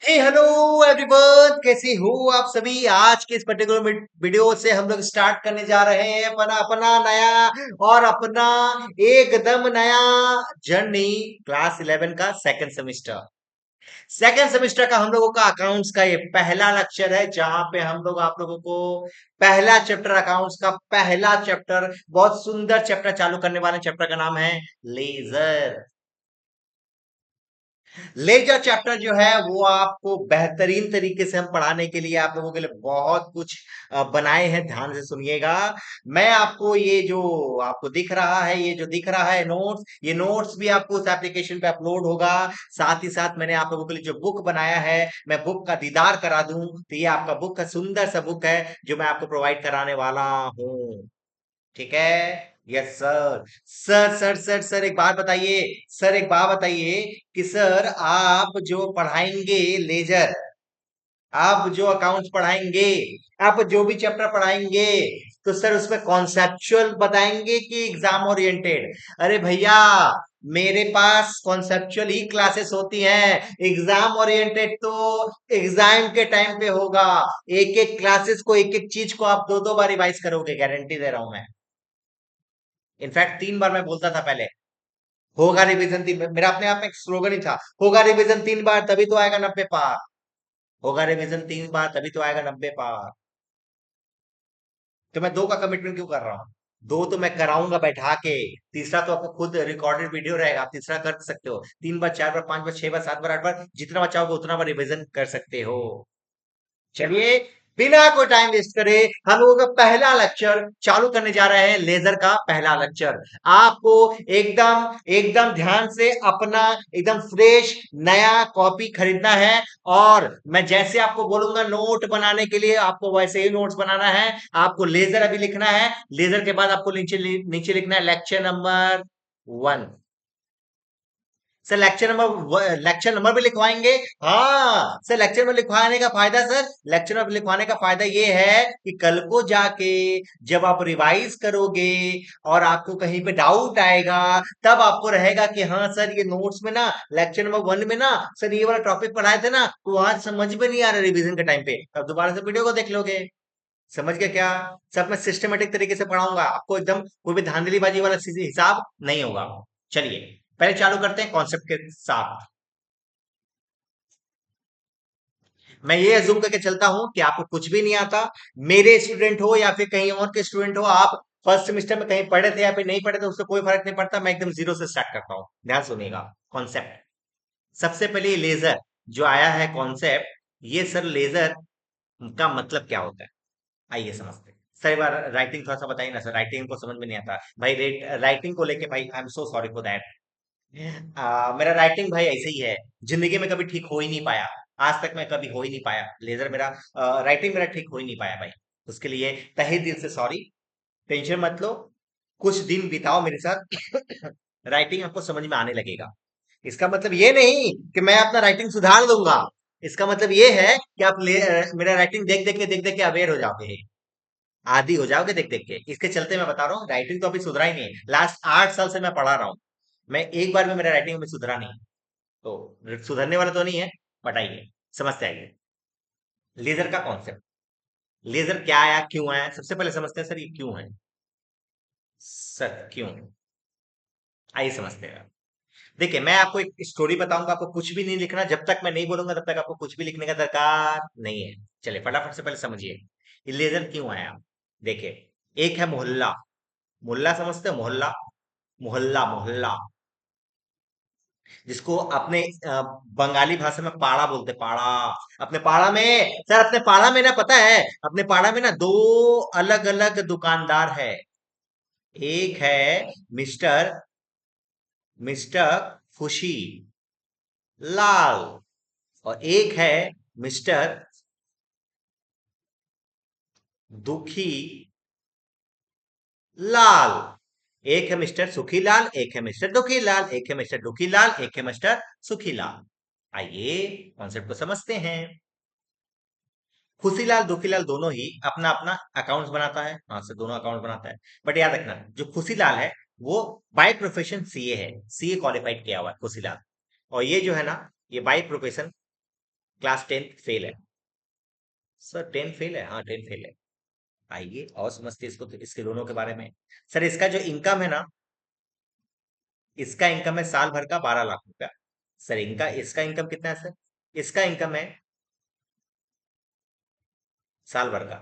हे hello everyone, कैसे हो आप सभी। आज के इस पर्टिकुलर वीडियो से हम लोग स्टार्ट करने जा रहे हैं अपना अपना नया और अपना एकदम नया जर्नी। क्लास 11 का सेकंड सेमेस्टर का हम लोगों का अकाउंट्स का ये पहला लेक्चर है, जहां पे हम लोग आप लोगों को पहला चैप्टर अकाउंट्स का पहला चैप्टर, बहुत सुंदर चैप्टर चालू करने वाले चैप्टर का नाम है लेजर। लेजर चैप्टर जो है वो आपको बेहतरीन तरीके से हम पढ़ाने के लिए आप लोगों के लिए बहुत कुछ बनाए हैं। ध्यान से सुनिएगा। मैं आपको ये जो आपको दिख रहा है, ये जो दिख रहा है नोट्स, ये नोट्स भी आपको उस एप्लीकेशन पे अपलोड होगा। साथ ही साथ मैंने आप लोगों के लिए जो बुक बनाया है, मैं बुक का दीदार करा दूं तो ये आपका बुक का सुंदर सा बुक है जो मैं आपको प्रोवाइड कराने वाला हूँ। ठीक है। Yes sir. सर एक बात बताइए। सर एक बात बताइए कि सर आप जो पढ़ाएंगे लेजर, आप जो अकाउंट्स पढ़ाएंगे, आप जो भी चैप्टर पढ़ाएंगे, तो सर उसमें कॉन्सेप्चुअल बताएंगे कि एग्जाम ओरिएंटेड। अरे भैया, मेरे पास कॉन्सेप्चुअल ही क्लासेस होती हैं, एग्जाम ओरिएंटेड तो एग्जाम के टाइम पे होगा। एक एक क्लासेस को, एक एक चीज को आप दो दो बार रिवाइज करोगे, गारंटी दे रहा हूं मैं। इनफैक्ट 3 बार मैं बोलता था पहले। होगा रिवीजन 3 बार, मेरा अपने आप में एक स्लोगन ही था, होगा रिवीजन 3 बार तभी तो आएगा 90 पार। होगा रिवीजन 3 बार तभी तो आएगा 90 पार। तो मैं 2 का कमिटमेंट क्यों कर रहा हूँ? 2 तो मैं कराऊंगा बैठा के। तीसरा तो आपको खुद रिकॉर्डेड वीडियो रहेगा, आप तीसरा कर सकते हो। 3 बार, 4 बार, 5 बार, 6 बार, 7 बार, 8 बार, जितना बार चाहोगे उतना बार रिवीजन कर सकते हो। चलिए, बिना कोई टाइम वेस्ट करे हम लोगों का पहला लेक्चर चालू करने जा रहे हैं। लेजर का पहला लेक्चर आपको एकदम एकदम ध्यान से अपना एकदम फ्रेश नया कॉपी खरीदना है। और मैं जैसे आपको बोलूंगा नोट बनाने के लिए, आपको वैसे ही नोट्स बनाना है। आपको लेजर अभी लिखना है। लेजर के बाद आपको नीचे नीचे लिखना है lecture number 1। Sir lecture number भी लिखवाएंगे। हाँ सर, लेक्चर नंबर लिखवाने का फायदा, सर लेक्चर नंबर लिखवाने का फायदा ये है कि कल को जाके जब आप रिवाइज करोगे और आपको कहीं पे डाउट आएगा, तब आपको रहेगा कि हाँ सर, ये नोट्स में ना लेक्चर नंबर 1 में ना सर ये वाला टॉपिक पढ़ाए थे ना, तो आज समझ में नहीं आ रहा रिवीजन के टाइम पे, अब दोबारा से वीडियो को देख लोगे। समझ गया क्या? सब मैं सिस्टमेटिक तरीके से पढ़ाऊंगा आपको, एकदम कोई भी धांधलीबाजी वाला हिसाब नहीं होगा। चलिए, पहले चालू करते हैं कॉन्सेप्ट के साथ। मैं ये अज्यूम करके चलता हूं कि आपको कुछ भी नहीं आता। मेरे स्टूडेंट हो या फिर कहीं और के स्टूडेंट हो, आप फर्स्ट सेमेस्टर में कहीं पढ़े थे या फिर नहीं पढ़े थे, उससे कोई फर्क नहीं पड़ता। मैं एकदम जीरो से स्टार्ट करता हूँ। ध्यान सुनिएगा। कॉन्सेप्ट, सबसे पहले ये लेजर जो आया है कॉन्सेप्ट, ये सर लेजर का मतलब क्या होता है, आइए समझते हैं। सर एक बार राइटिंग थोड़ा सा बताइए ना सर, राइटिंग को समझ में नहीं आता भाई। राइटिंग को लेके भाई I am so sorry for that. मेरा राइटिंग भाई ऐसे ही है, जिंदगी में कभी ठीक हो ही नहीं पाया। आज तक मैं कभी हो ही नहीं पाया लेजर मेरा, राइटिंग मेरा ठीक हो ही नहीं पाया भाई। उसके लिए तहे दिल से सॉरी। टेंशन मत लो, कुछ दिन बिताओ मेरे साथ राइटिंग आपको समझ में आने लगेगा। इसका मतलब ये नहीं कि मैं अपना राइटिंग सुधार दूंगा। इसका मतलब ये है कि आप मेरा राइटिंग देख देख के अवेयर हो जाओगे, आदी हो जाओगे देख देख के। इसके चलते मैं बता रहा हूँ, राइटिंग तो अभी सुधरा ही नहीं है। लास्ट 8 साल से मैं पढ़ा रहा हूँ, मैं एक बार भी मेरा राइटिंग में सुधरा नहीं। तो सुधरने वाला तो नहीं है। बट आइए समझते आइए लेजर का कॉन्सेप्ट। लेजर क्या आया, क्यों आया, सबसे पहले समझते हैं सर ये क्यों है। सर क्यों, आइए समझते हैं। देखिए, मैं आपको एक स्टोरी बताऊंगा, आपको कुछ भी नहीं लिखना। जब तक मैं नहीं बोलूंगा तब तक आपको कुछ भी लिखने का दरकार नहीं है। चलिए फटाफट से पहले समझिए ये लेजर क्यों आया। देखिए, एक है मोहल्ला। मोहल्ला समझते हो? मोहल्ला, मोहल्ला मोहल्ला, जिसको अपने बंगाली भाषा में पाड़ा बोलते, पाड़ा। अपने पाड़ा में सर, अपने पाड़ा में ना, पता है अपने पाड़ा में ना दो अलग अलग दुकानदार है। एक है मिस्टर मिस्टर खुशी लाल, और एक है मिस्टर दुखी लाल। एक है मिस्टर सुखी लाल, एक है मिस्टर दुखी लाल, एक है मिस्टर दुखी लाल, एक है मिस्टर सुखी लाल। आइए कॉन्सेप्ट को समझते हैं। खुशीलाल दुखीलाल दोनों ही अपना अपना अकाउंट्स बनाता है, हाँ से दोनों अकाउंट बनाता है। बट याद रखना, जो खुशीलाल है वो बाय प्रोफेशन सीए है, सीए क्वालिफाइड किया हुआ है खुशीलाल। और ये जो है ना, ये बाय प्रोफेशन क्लास 10 फेल है। सर 10 फेल है, हाँ 10 फेल है। आइए और समझते हैं इसको, तो इसके दोनों के बारे में। सर इसका जो इनकम है ना, इसका इनकम है साल भर का 12 लाख रुपया। सर इनका इसका इनकम कितना है सर? इसका इनकम है साल भर का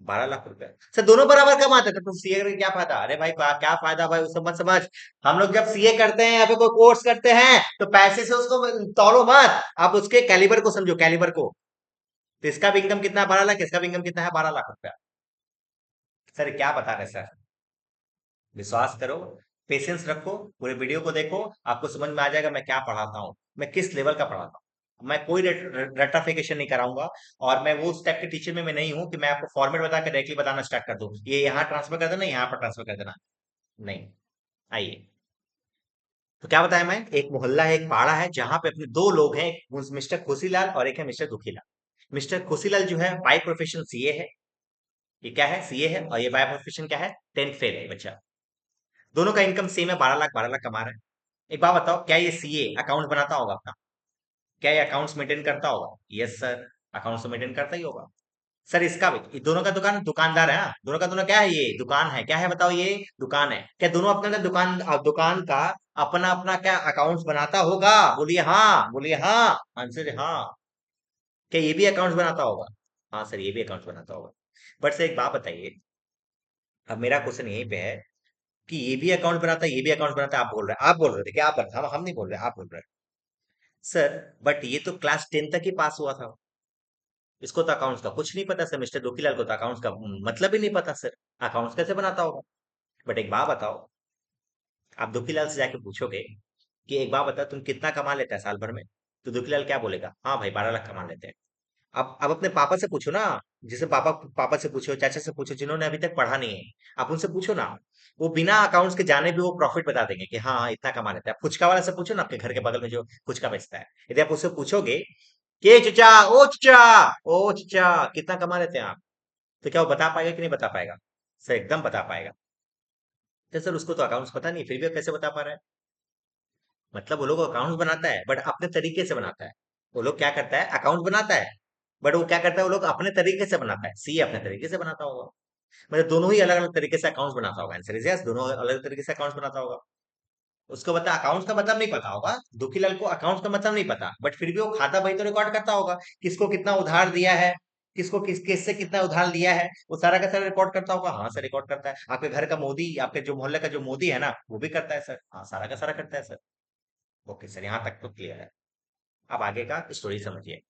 12 लाख रुपया। सर दोनों बराबर कमाते थे तो सीए करके क्या फायदा? अरे भाई क्या फायदा भाई, उस मत समझ। हम लोग जब सीए करते हैं या फिर कोई कोर्स करते हैं तो पैसे से उसको तौलो मत, आप उसके कैलिबर को समझो, कैलिबर को। तो इसका भी इनकम कितना है? 12 लाख। इसका भी इनकम कितना है? 12 लाख रुपया। सर क्या बता रहे सर? विश्वास करो, पेशेंस रखो, पूरे वीडियो को देखो, आपको समझ में आ जाएगा मैं क्या पढ़ाता हूँ, मैं किस लेवल का पढ़ाता हूँ। मैं कोई रट्टाफिकेशन नहीं कराऊंगा। और मैं वो उस टाइप के टीचर में मैं नहीं हूं कि मैं आपको फॉर्मेट बता के डायरेक्टली बताना स्टार्ट कर दूं, ये यहाँ ट्रांसफर कर देना, यहाँ पर ट्रांसफर कर देना। नहीं। आइए, तो क्या बताया मैं, एक मोहल्ला है, एक पाड़ा है, जहां पे अपने दो लोग हैं, एक मिस्टर खुशीलाल और एक है मिस्टर दुखीलाल। मिस्टर खुशीलाल जो है बाय प्रोफेशन सीए है। ये क्या है? सीए है। और ये बाय प्रोफेशन क्या है? 10th फेल है बच्चा। दोनों का इनकम सेम है, 12 लाख 12 लाख कमा रहे हैं। एक बात बताओ, क्या ये सीए अकाउंट बनाता होगा अपना? क्या ये अकाउंट्स मेंटेन करता होगा? यस सर, अकाउंट्स तो मेंटेन करता ही होगा। सर इसका भी, ये दोनों का दुकान, दुकानदार है, हाँ? दोनों का दोनों क्या है? ये दुकान है। क्या है बताओ? ये दुकान है। क्या दोनों अपना अपना दुकान का अपना अपना क्या अकाउंट्स बनाता होगा? बोलिए हाँ, बोलिए हाँ। आंसर है हाँ। क्या ये भी अकाउंट्स बनाता होगा? हाँ सर, ये भी अकाउंट्स बनाता होगा। बट सर एक बात बताइए, अब मेरा क्वेश्चन यहीं पे है कि ये भी अकाउंट बनाता है, ये भी अकाउंट बनाता है, आप बोल रहे हैं, आप बोल रहे थे क्या? आप हम नहीं बोल रहे, आप बोल रहे हैं। सर बट ये तो क्लास 10 तक ही पास हुआ था, इसको तो अकाउंट्स का कुछ नहीं पता। सर मिस्टर दुखीलाल को तो अकाउंट्स का मतलब ही नहीं पता सर, अकाउंट्स कैसे बनाता होगा? बट एक बात बताओ, आप दुखीलाल से जाके पूछोगे कि एक बात बता, तुम कितना कमा लेता है साल भर में? तो दुखीलाल क्या बोलेगा? हाँ भाई 12 लाख कमा लेते हैं। अब अपने पापा से पूछो ना, जिसे पापा पापा से पूछो, चाचा से पूछो, जिन्होंने अभी तक पढ़ा नहीं है, आप उनसे पूछो ना। वो बिना अकाउंट्स के जाने भी वो प्रॉफिट बता देंगे कि हाँ हाँ इतना कमा लेता है। फुचका वाला से पूछो ना, आपके घर के बगल में जो फुचका बेचता है, यदि आप उससे पूछोगे कि चचा, ओ चचा, ओ चचा, कितना कमा लेते हैं आप, तो क्या वो बता पाएगा कि नहीं बता पाएगा? सर एकदम बता पाएगा। तो सर उसको तो अकाउंट्स पता नहीं, फिर भी वो कैसे बता पा रहा है? मतलब वो लोग अकाउंट्स बनाता है बट अपने तरीके से बनाता है। वो लोग क्या करता है, अकाउंट बनाता है बट वो क्या करता है, वो लोग अपने तरीके से बनाता है। सी अपने तरीके से बनाता होगा। मतलब दोनों ही अलग अलग तरीके से अकाउंट्स बनाता होगा। आंसर इज यस, दोनों अलग तरीके से अकाउंट्स बनाता होगा। उसको बता अकाउंट्स का मतलब नहीं पता होगा, दुखीलाल को अकाउंट्स का मतलब नहीं पता, बट फिर भी वो खाता बही तो रिकॉर्ड करता होगा, किसको कितना उधार दिया है, किसको किससे कितना उधार लिया है, वो सारा का सारा रिकॉर्ड करता होगा। हाँ सर रिकॉर्ड करता है। आपके घर का मोदी, आपके जो मोहल्ले का जो मोदी है ना, वो भी करता है सर। हाँ सारा का सारा करता है सर। ओके सर, यहाँ तक तो क्लियर है। अब आगे का स्टोरी समझिए।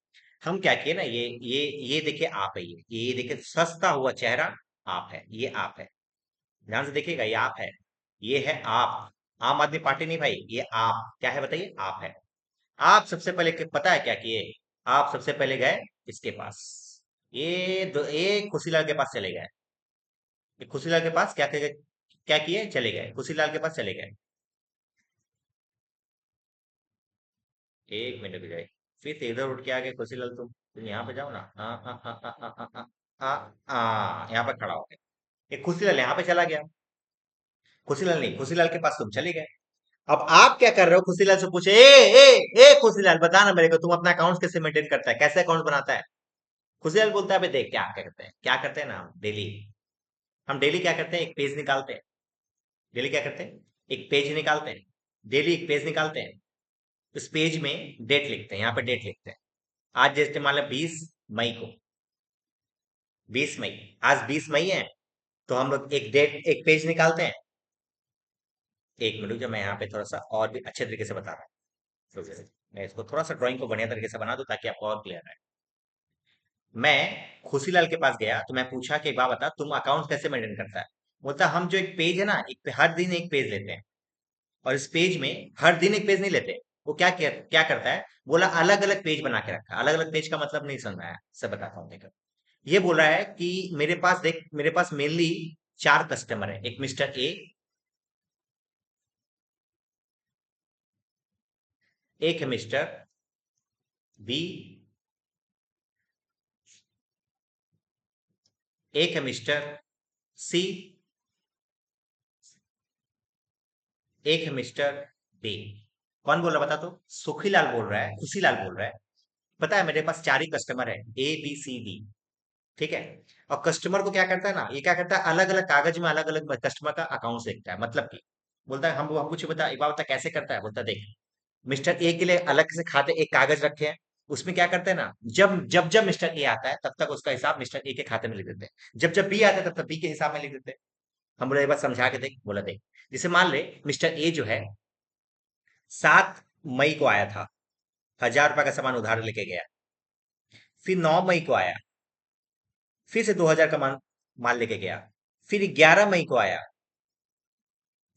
हम क्या किए ना, ये देखिए आप है, ये देखिए सस्ता हुआ चेहरा आप है, ये आप है। ध्यान से देखिएगा, ये आप है, ये है आप। आम आदमी पार्टी नहीं भाई, ये आप क्या है बताइए? आप है। आप सबसे पहले पता है क्या किए? आप सबसे पहले गए इसके पास, ये खुशीलाल के पास चले गए। ये खुशीलाल के पास क्या किए? चले गए, खुशीलाल के पास चले गए। एक मिनट रुक जाए, फिर से इधर उठ के आ गए खुशीलाल, तुम यहाँ पे जाओ ना। यहाँ पे खड़ा हो गया। ये खुशीलाल यहाँ पे चला गया, खुशीलाल नहीं, खुशीलाल के पास तुम चले गए। अब आप क्या कर रहे हो? खुशीलाल से पूछे, ए खुशीलाल बता ना मेरे को, तुम अपना अकाउंट कैसे मेंटेन करता है, कैसे अकाउंट बनाता है? खुशीलाल बोलता है, अबे देख क्या करते हैं, क्या करते हैं ना, हम डेली क्या करते हैं, एक पेज निकालते हैं। डेली क्या करते हैं? एक पेज निकालते हैं। डेली एक पेज निकालते हैं। उस पेज में डेट लिखते हैं, यहाँ पे डेट लिखते हैं। आज जैसे मान लो 20 मई को, 20 मई, आज 20 मई है, तो हम लोग एक डेट, एक पेज निकालते हैं। एक मिनट जो मैं यहाँ पे थोड़ा सा और भी अच्छे तरीके से बता रहा हूँ, तो मैं इसको थोड़ा सा ड्राइंग को बढ़िया तरीके से बना दूं ताकि आपको और क्लियर है। मैं खुशीलाल के पास गया तो मैं पूछा कि एक बात बता, तुम अकाउंट कैसे मेंटेन करता है? बोलता हम जो एक पेज है ना, एक पे हर दिन एक पेज लेते हैं, और इस पेज में हर दिन एक पेज नहीं लेते। वो क्या करता है, बोला अलग अलग पेज बना के रखा। अलग अलग पेज का मतलब नहीं समझ आया, सब बताता हूँ देखो। ये बोल रहा है कि मेरे पास देख, मेरे पास मेनली 4 कस्टमर है, एक मिस्टर ए, एक है मिस्टर बी, एक है मिस्टर सी, एक है मिस्टर डी। कौन बोल रहा बता? तो सुखीलाल बोल रहा है, खुशीलाल बोल रहा है पता है मेरे पास चार ही कस्टमर है, ABCD, ठीक है। और कस्टमर को क्या करता है ना, ये क्या करता है, अलग अलग कागज में अलग अलग कस्टमर का अकाउंट देखता है, मतलब कि बोलता है हम कुछ बता, एक बार बता कैसे करता है, बोलता है देख, मिस्टर ए के लिए अलग से खाते एक कागज रखे हैं, उसमें क्या करते हैं ना, जब जब जब मिस्टर ए आता है तब तक उसका हिसाब मिस्टर ए के खाते में लिख देते हैं, जब जब बी आता है तब तक बी के हिसाब में लिख देते हैं। हम बोले एक बार समझा के देख, बोला देख, जैसे मान ले मिस्टर ए जो है 7 मई को आया था, 1000 रुपए का सामान उधार लेके गया, फिर 9 मई को आया, फिर से 2000 का माल लेके गया, फिर 11 मई को आया,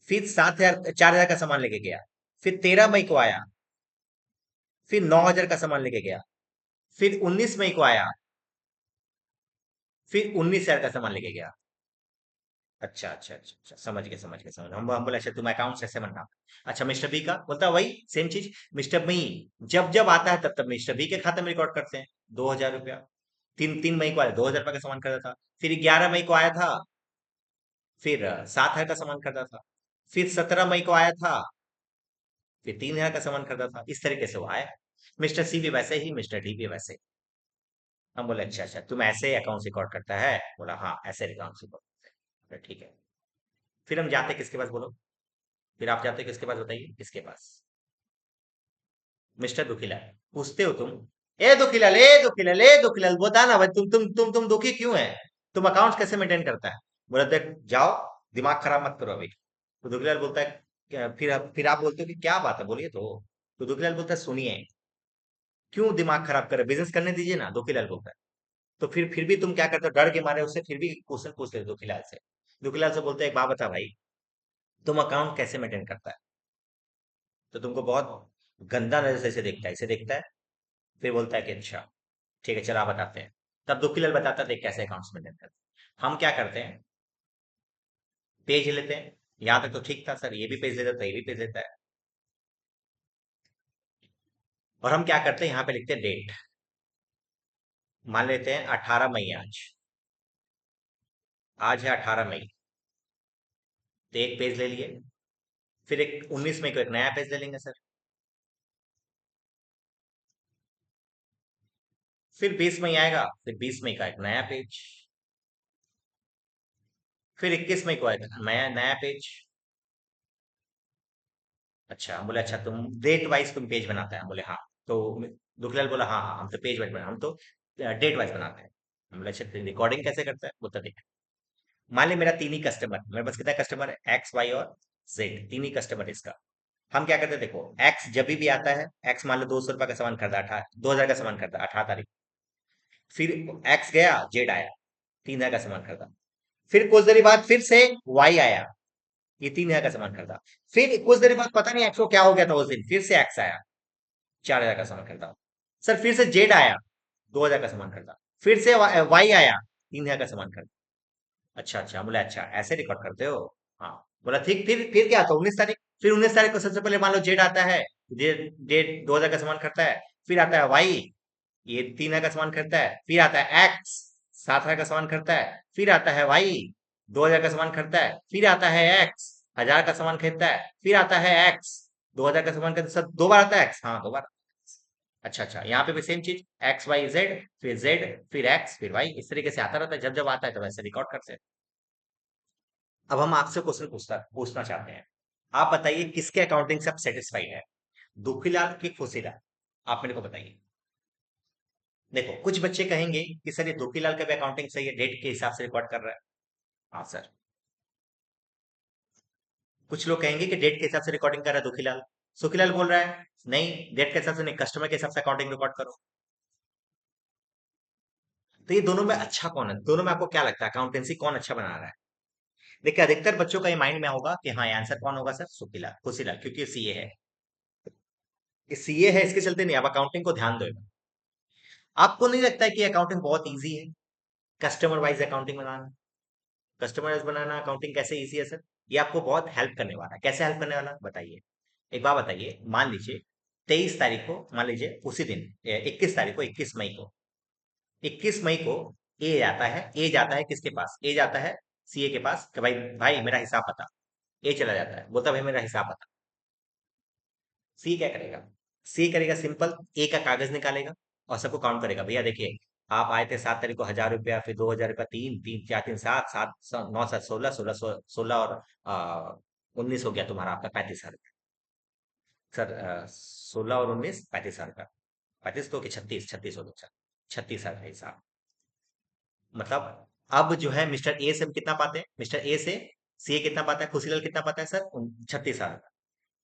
फिर 7000 4000 का सामान लेके गया, फिर 13 मई को आया, फिर 9000 का सामान लेके गया, फिर 19 मई को आया, फिर 19,000 का सामान लेके गया। अच्छा अच्छा अच्छा अच्छा, समझ हम बोले अच्छा तुम अकाउंट ऐसे बनना। अच्छा मिस्टर बी का, बोलता है वही सेम चीज, मिस्टर बी जब जब आता है तब तब मिस्टर बी के खाते में रिकॉर्ड करते हैं 2000 रुपया। 3 मई को आया, 2000 रुपये का सामान खरीदा था, फिर 11 मई को आया था, फिर 7,000 का सामान खरीदा था, फिर 17 मई को आया था, फिर 3,000 का सामान खरीदा था, इस तरीके से वो आया। मिस्टर सी भी वैसे ही, मिस्टर डी भी वैसे ही। हम बोले अच्छा अच्छा तुम ऐसे अकाउंट रिकॉर्ड करता है, बोला हाँ ऐसे अकाउंट रिकॉर्ड करता है, ठीक है। फिर हम जाते किसके पास बोलो, फिर आप जाते किसके पास बताइए, किसके पास, मिस्टर दुखीलाल। पूछते हो तुम, ए दुखीलाल बता ना भाई, तुम दुखी क्यों है, तुम अकाउंट कैसे मेंटेन करता है। बोला देख जाओ, दिमाग खराब मत करो अभी। तो दुखीलाल बोलता है फिर आप बोलते हो कि क्या बात है बोलिए तो दुखीलाल बोलता है सुनिए, क्यों दिमाग खराब कर रहे, बिजनेस करने दीजिए ना, दुखीलाल बोलता है। तो फिर भी तुम क्या करते हो, डर के मारे उससे फिर भी क्वेश्चन पूछ लेते हो दुखीलाल से। दुखीलाल से बोलते हैं एक बात बता भाई, तुम अकाउंट कैसे मेंटेन करता है, तो तुमको बहुत गंदा नजर से इसे देखता है, इसे देखता है, फिर बोलता है कि अच्छा ठीक है चलो आप बताते हैं। तब दुखीलाल बताता है देख कैसे अकाउंट्स मेंटेन करते हैं। हम क्या करते हैं, पेज लेते हैं, यहाँ तक तो ठीक था सर, ये भी पेज ले देता है, ये भी पेज लेता है, और हम क्या करते हैं यहाँ पे लिखते हैं डेट, मान लेते हैं 18 मई आज, आज है 18 मई, तो एक पेज ले लिए, फिर एक 19 मई को एक नया पेज ले लेंगे सर, फिर 20 मई आएगा, फिर 20 मई का एक नया पेज, फिर 21 मई को आएगा नया नया पेज। अच्छा हम बोले अच्छा तुम डेट वाइज तुम पेज बनाता है, हम बोले हाँ। तो दुखलाल बोला हाँ हाँ हम तो पेज वाइज बना, हम तो डेट वाइज बनाते हैं। हम बोले अच्छा रिकॉर्डिंग कैसे करता है, बोलता देख, मान ले मेरा तीन ही कस्टमर, मेरे पास कितना कस्टमर है, एक्स वाई और जेड, तीन ही कस्टमर है इसका। हम क्या करते हैं देखो, एक्स जब भी आता है, एक्स मान लो 200 रुपए का सामान खरीदा, 2000 का सामान खरीदा 18 तारीख, फिर एक्स गया, जेड आया, 3,000 का सामान खरीदा, फिर कुछ देर बाद फिर से वाई आया, ये 3,000 का सामान खरीदा, फिर कुछ देर बाद पता नहीं एक्स को क्या हो गया था उस दिन, फिर से एक्स आया, 4,000 का सामान खरीदा, सर फिर से जेड आया, 2,000 का सामान खरीदा, फिर से वाई आया, 3,000 का सामान खरीदा। अच्छा अच्छा, बोला अच्छा ऐसे रिकॉर्ड करते हो, हाँ। बोला ठीक, फिर क्या था 19 तारीख, फिर 19 तारीख को सबसे पहले मान लो जेड आता है, जेड जेड 2,000 का सामान खरीदता है, फिर आता है वाई, ये 3,000 का सामान खरीदता है, फिर आता है एक्स 7,000 का सामान खरीदता है, फिर आता है वाई 2,000 का सामान खरीदता है, फिर आता है एक्स 1,000 का सामान खरीदता है, फिर आता है एक्स 2,000 का सामान खरीदता है, सब 2 बार आता है एक्स, हाँ 2 बार। अच्छा अच्छा, यहाँ पे भी सेम चीज, एक्स वाई जेड, फिर जेड, फिर एक्स, फिर वाई, इस तरीके से आता रहता है, जब जब आता है तो वैसे रिकॉर्ड करते हैं। अब हम आपसे क्वेश्चन पूछना चाहते हैं, आप बताइए किसके अकाउंटिंग से आप सेटिस्फाइड है, दुखीलाल की खुशीलाल, आप मेरे को बताइए। देखो कुछ बच्चे कहेंगे कि सर ये दुखीलाल का भी अकाउंटिंग सही है, डेट के हिसाब से रिकॉर्ड कर रहा है, हाँ सर। कुछ लोग कहेंगे कि डेट के हिसाब से रिकॉर्डिंग कर रहा है दुखीलाल, सुखीलाल बोल रहा है नहीं डेट के हिसाब से नहीं, कस्टमर के हिसाब से अकाउंटिंग रिकॉर्ड करो। तो ये दोनों में अच्छा कौन है, दोनों में आपको क्या लगता है अकाउंटेंसी कौन अच्छा बना रहा है। देखिए अधिकतर बच्चों का ये माइंड में होगा कि हाँ आंसर कौन होगा सर, सुखीलाल खुशीलाल, क्योंकि ये सीए है, ये सीए है इसके चलते नहीं, आप अकाउंटिंग को ध्यान दो। आपको नहीं लगता है कि अकाउंटिंग बहुत इजी है, कस्टमर वाइज अकाउंटिंग बनाना, कस्टमर वाइज बनाना अकाउंटिंग कैसे इजी है सर, ये आपको बहुत हेल्प करने वाला है, कैसे हेल्प करने वाला बताइए। एक बात बताइए, मान लीजिए 23 तारीख को, मान लीजिए उसी दिन 21 तारीख को, 21 मई को, 21 मई को ए जाता है, ए जाता है किसके पास, ए जाता है सीए के पास कि भाई भाई मेरा हिसाब बता। ए चला जाता है, बोलता भाई मेरा हिसाब बता। सी क्या करेगा, सी करेगा सिंपल, ए का कागज निकालेगा, और सबको काउंट करेगा। भैया देखिए, आप आए थे 7 तारीख को 1,000 रुपया, फिर 2,000 रुपया, तीन तीन चार तीन सात सात 9 7 16 16 16 और 19 हो गया तुम्हारा, आपका 35,000 रुपया। सर 16 और 19 35,000 रुपया। 35 तो कि 36 हो गया सर। 36,000 का हिसाब। मतलब अब जो है मिस्टर ए से हम कितना पाते हैं, मिस्टर ए से सी ए कितना पाता है, खुशीलाल कितना पाता है सर, 36,000।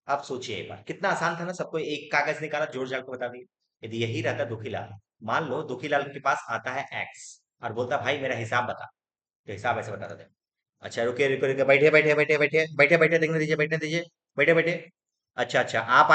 अब सोचिए एक बार, कितना आसान था ना, सबको एक कागज निकाला, जोड़ जाड़ को बता दिया। यदि यही रहता दुखीलाल, मान लो दुखीलाल के पास आता है एक्स और बोलता भाई मेरा हिसाब बता, तो हिसाब ऐसे बता देते। अच्छा रुके रुके रुके, बैठे बैठे बैठे बैठे बैठे बैठे, देखने दीजिए, बैठने दीजिए, बैठे बैठे। अच्छा अच्छा, आप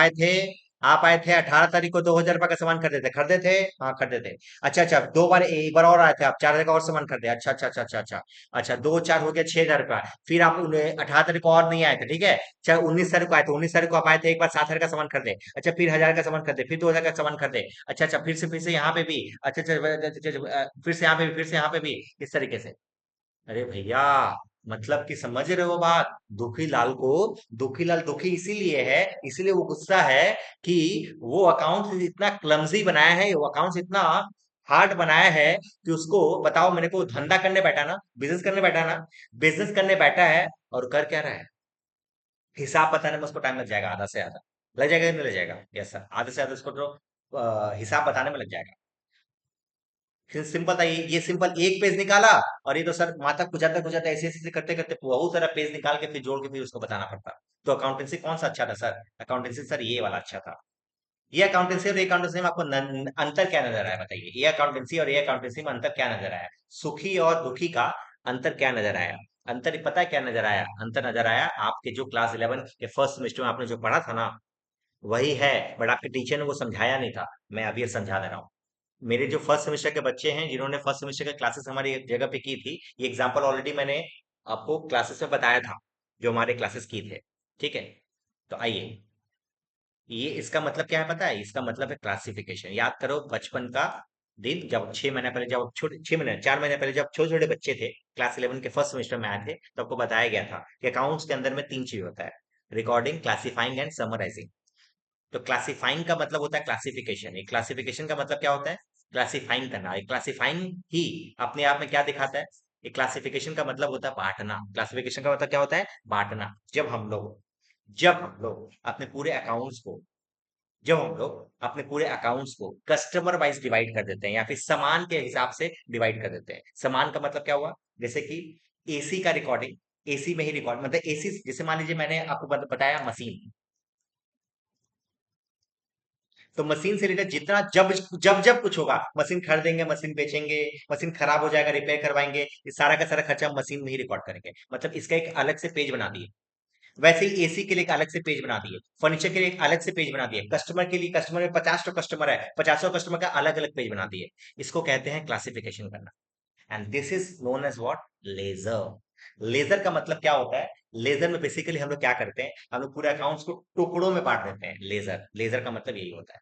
आए थे 18 तारीख को 2,000 रुपये का सामान खरीदे थे, खरीदे थे, हाँ खरीदे थे। अच्छा अच्छा, दो बार एक बार और आए थे आप, 4,000 का और सामान खरीदे, अच्छा अच्छा अच्छा अच्छा अच्छा। अच्छा, दो चार हो गया 6,000 रुपया। फिर आप 18 तारीख को और नहीं आए थे, ठीक है। अच्छा, 19 तारीख को आए थे, 19 तारीख को आप आए थे, एक बार 7,000 का सामान खरीदे, अच्छा फिर 1,000 का सामान खरीदे, फिर 2,000 का सामान खरीदे। अच्छा अच्छा, फिर से यहाँ पे भी, अच्छा अच्छा फिर से यहाँ पे भी, फिर से यहाँ पे भी, इस तरीके से। अरे भैया, मतलब कि समझ रहे हो बात। दुखीलाल दुखी इसीलिए है, इसीलिए वो गुस्सा है कि वो अकाउंट इतना क्लमजी बनाया है, वो अकाउंट इतना हार्ड बनाया है कि उसको बताओ, मेरे को धंधा करने बैठा ना, बिजनेस करने बैठा ना, बिजनेस करने बैठा है और कर क्या रहा है, हिसाब बताने में उसको टाइम लग जाएगा, आधा से ज्यादा लग जाएगा, नहीं लग जाएगा, यस सर, आधे से ज्यादा उसको तो हिसाब बताने में लग जाएगा। फिर सिंपल था ये सिंपल एक पेज निकाला, और ये तो सर माथा खुजाता खुजाता ऐसे ऐसे करते करते बहुत सारा पेज निकाल के फिर जोड़ के फिर उसको बताना पड़ता। तो अकाउंटेंसी कौन सा अच्छा था सर, अकाउंटेंसी सर ये वाला अच्छा था। ये अकाउंटेंसी और ये अकाउंटेंसी में आपको अंतर क्या नजर आया बताइए, ये अकाउंटेंसी और ये अकाउंटेंसी में अंतर क्या नजर आया, सुखी और दुखी का अंतर क्या नजर आया। अंतर पता है क्या नजर आया, अंतर नजर आया आपके जो क्लास 11 के फर्स्ट सेमेस्टर में आपने जो पढ़ा था ना, वही है, बट आपके टीचर ने वो समझाया नहीं था। मैं अभी ये समझा दे रहा हूँ। मेरे जो फर्स्ट सेमेस्टर के बच्चे हैं, जिन्होंने फर्स्ट सेमेस्टर के क्लासेस हमारी एक जगह पे की थी, ये एग्जांपल ऑलरेडी मैंने आपको क्लासेस में बताया था, जो हमारे क्लासेस की थे, ठीक है। तो आइए, ये इसका मतलब क्या है पता है, इसका मतलब है क्लासिफिकेशन। याद करो बचपन का दिन, जब 6 महीने पहले, जब छोटे 6 महीने 4 महीने पहले जब छोटे छोटे बच्चे थे, क्लास 11 के फर्स्ट सेमेस्टर में आए थे, तो आपको बताया गया था कि अकाउंट्स के अंदर में तीन चीज होता है, रिकॉर्डिंग, क्लासिफाइंग एंड समराइजिंग। तो क्लासिफाइंग का मतलब होता है क्लासिफिकेशन, एक क्लासिफिकेशन का मतलब क्या होता है, क्लासिफाइंग करना। एक क्लासिफाइंग ही अपने आप में क्या दिखाता है, एक क्लासिफिकेशन का मतलब होता है बांटना, क्लासिफिकेशन का मतलब क्या होता है, बांटना। जब हम लोग अपने पूरे अकाउंट्स को जब हम लोग अपने पूरे अकाउंट्स को कस्टमर वाइज डिवाइड कर देते हैं, या फिर सामान के हिसाब से डिवाइड कर देते हैं। सामान का मतलब क्या हुआ, जैसे कि एसी का रिकॉर्डिंग, एसी में ही रिकॉर्ड मतलब एसी, जैसे मान लीजिए मैंने आपको बताया मशीन, तो मशीन से रिलेटेड जितना जब जब जब कुछ होगा, मशीन खरीदेंगे, मशीन बेचेंगे, मशीन खराब हो जाएगा रिपेयर करवाएंगे, ये सारा का सारा खर्चा हम मशीन में ही रिकॉर्ड करेंगे। मतलब इसका एक अलग से पेज बना दिए। वैसे ही एसी के लिए एक अलग से पेज बना दिए, फर्नीचर के लिए एक अलग से पेज बना दिए, कस्टमर के लिए, कस्टमर में 50 कस्टमर है, 50 कस्टमर का अलग अलग पेज बना दिए। इसको कहते हैं क्लासिफिकेशन करना। And this is known as what, ledger. Ledger का मतलब क्या होता है, लेजर में बेसिकली हम लोग क्या करते हैं, हम लोग पूरे अकाउंट्स को टुकड़ों में बांट देते हैं। लेजर लेजर का मतलब यही होता है।